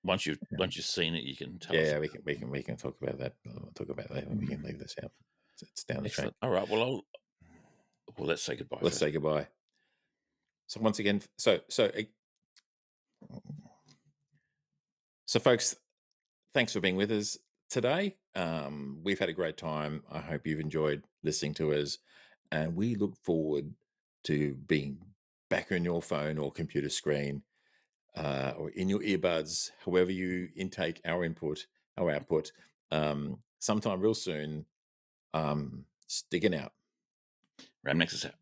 once you've seen it, you can tell us. yeah, we can talk about that. We'll talk about that. We can leave this out. It's down the track. Excellent. All right. Well, let's say goodbye. Let's First. say goodbye. So once again, so folks, thanks for being with us today. We've had a great time. I hope you've enjoyed listening to us, and we look forward to being back on your phone or computer screen, or in your earbuds, however you intake our output, sometime real soon. Sticking out. Ramnexus out.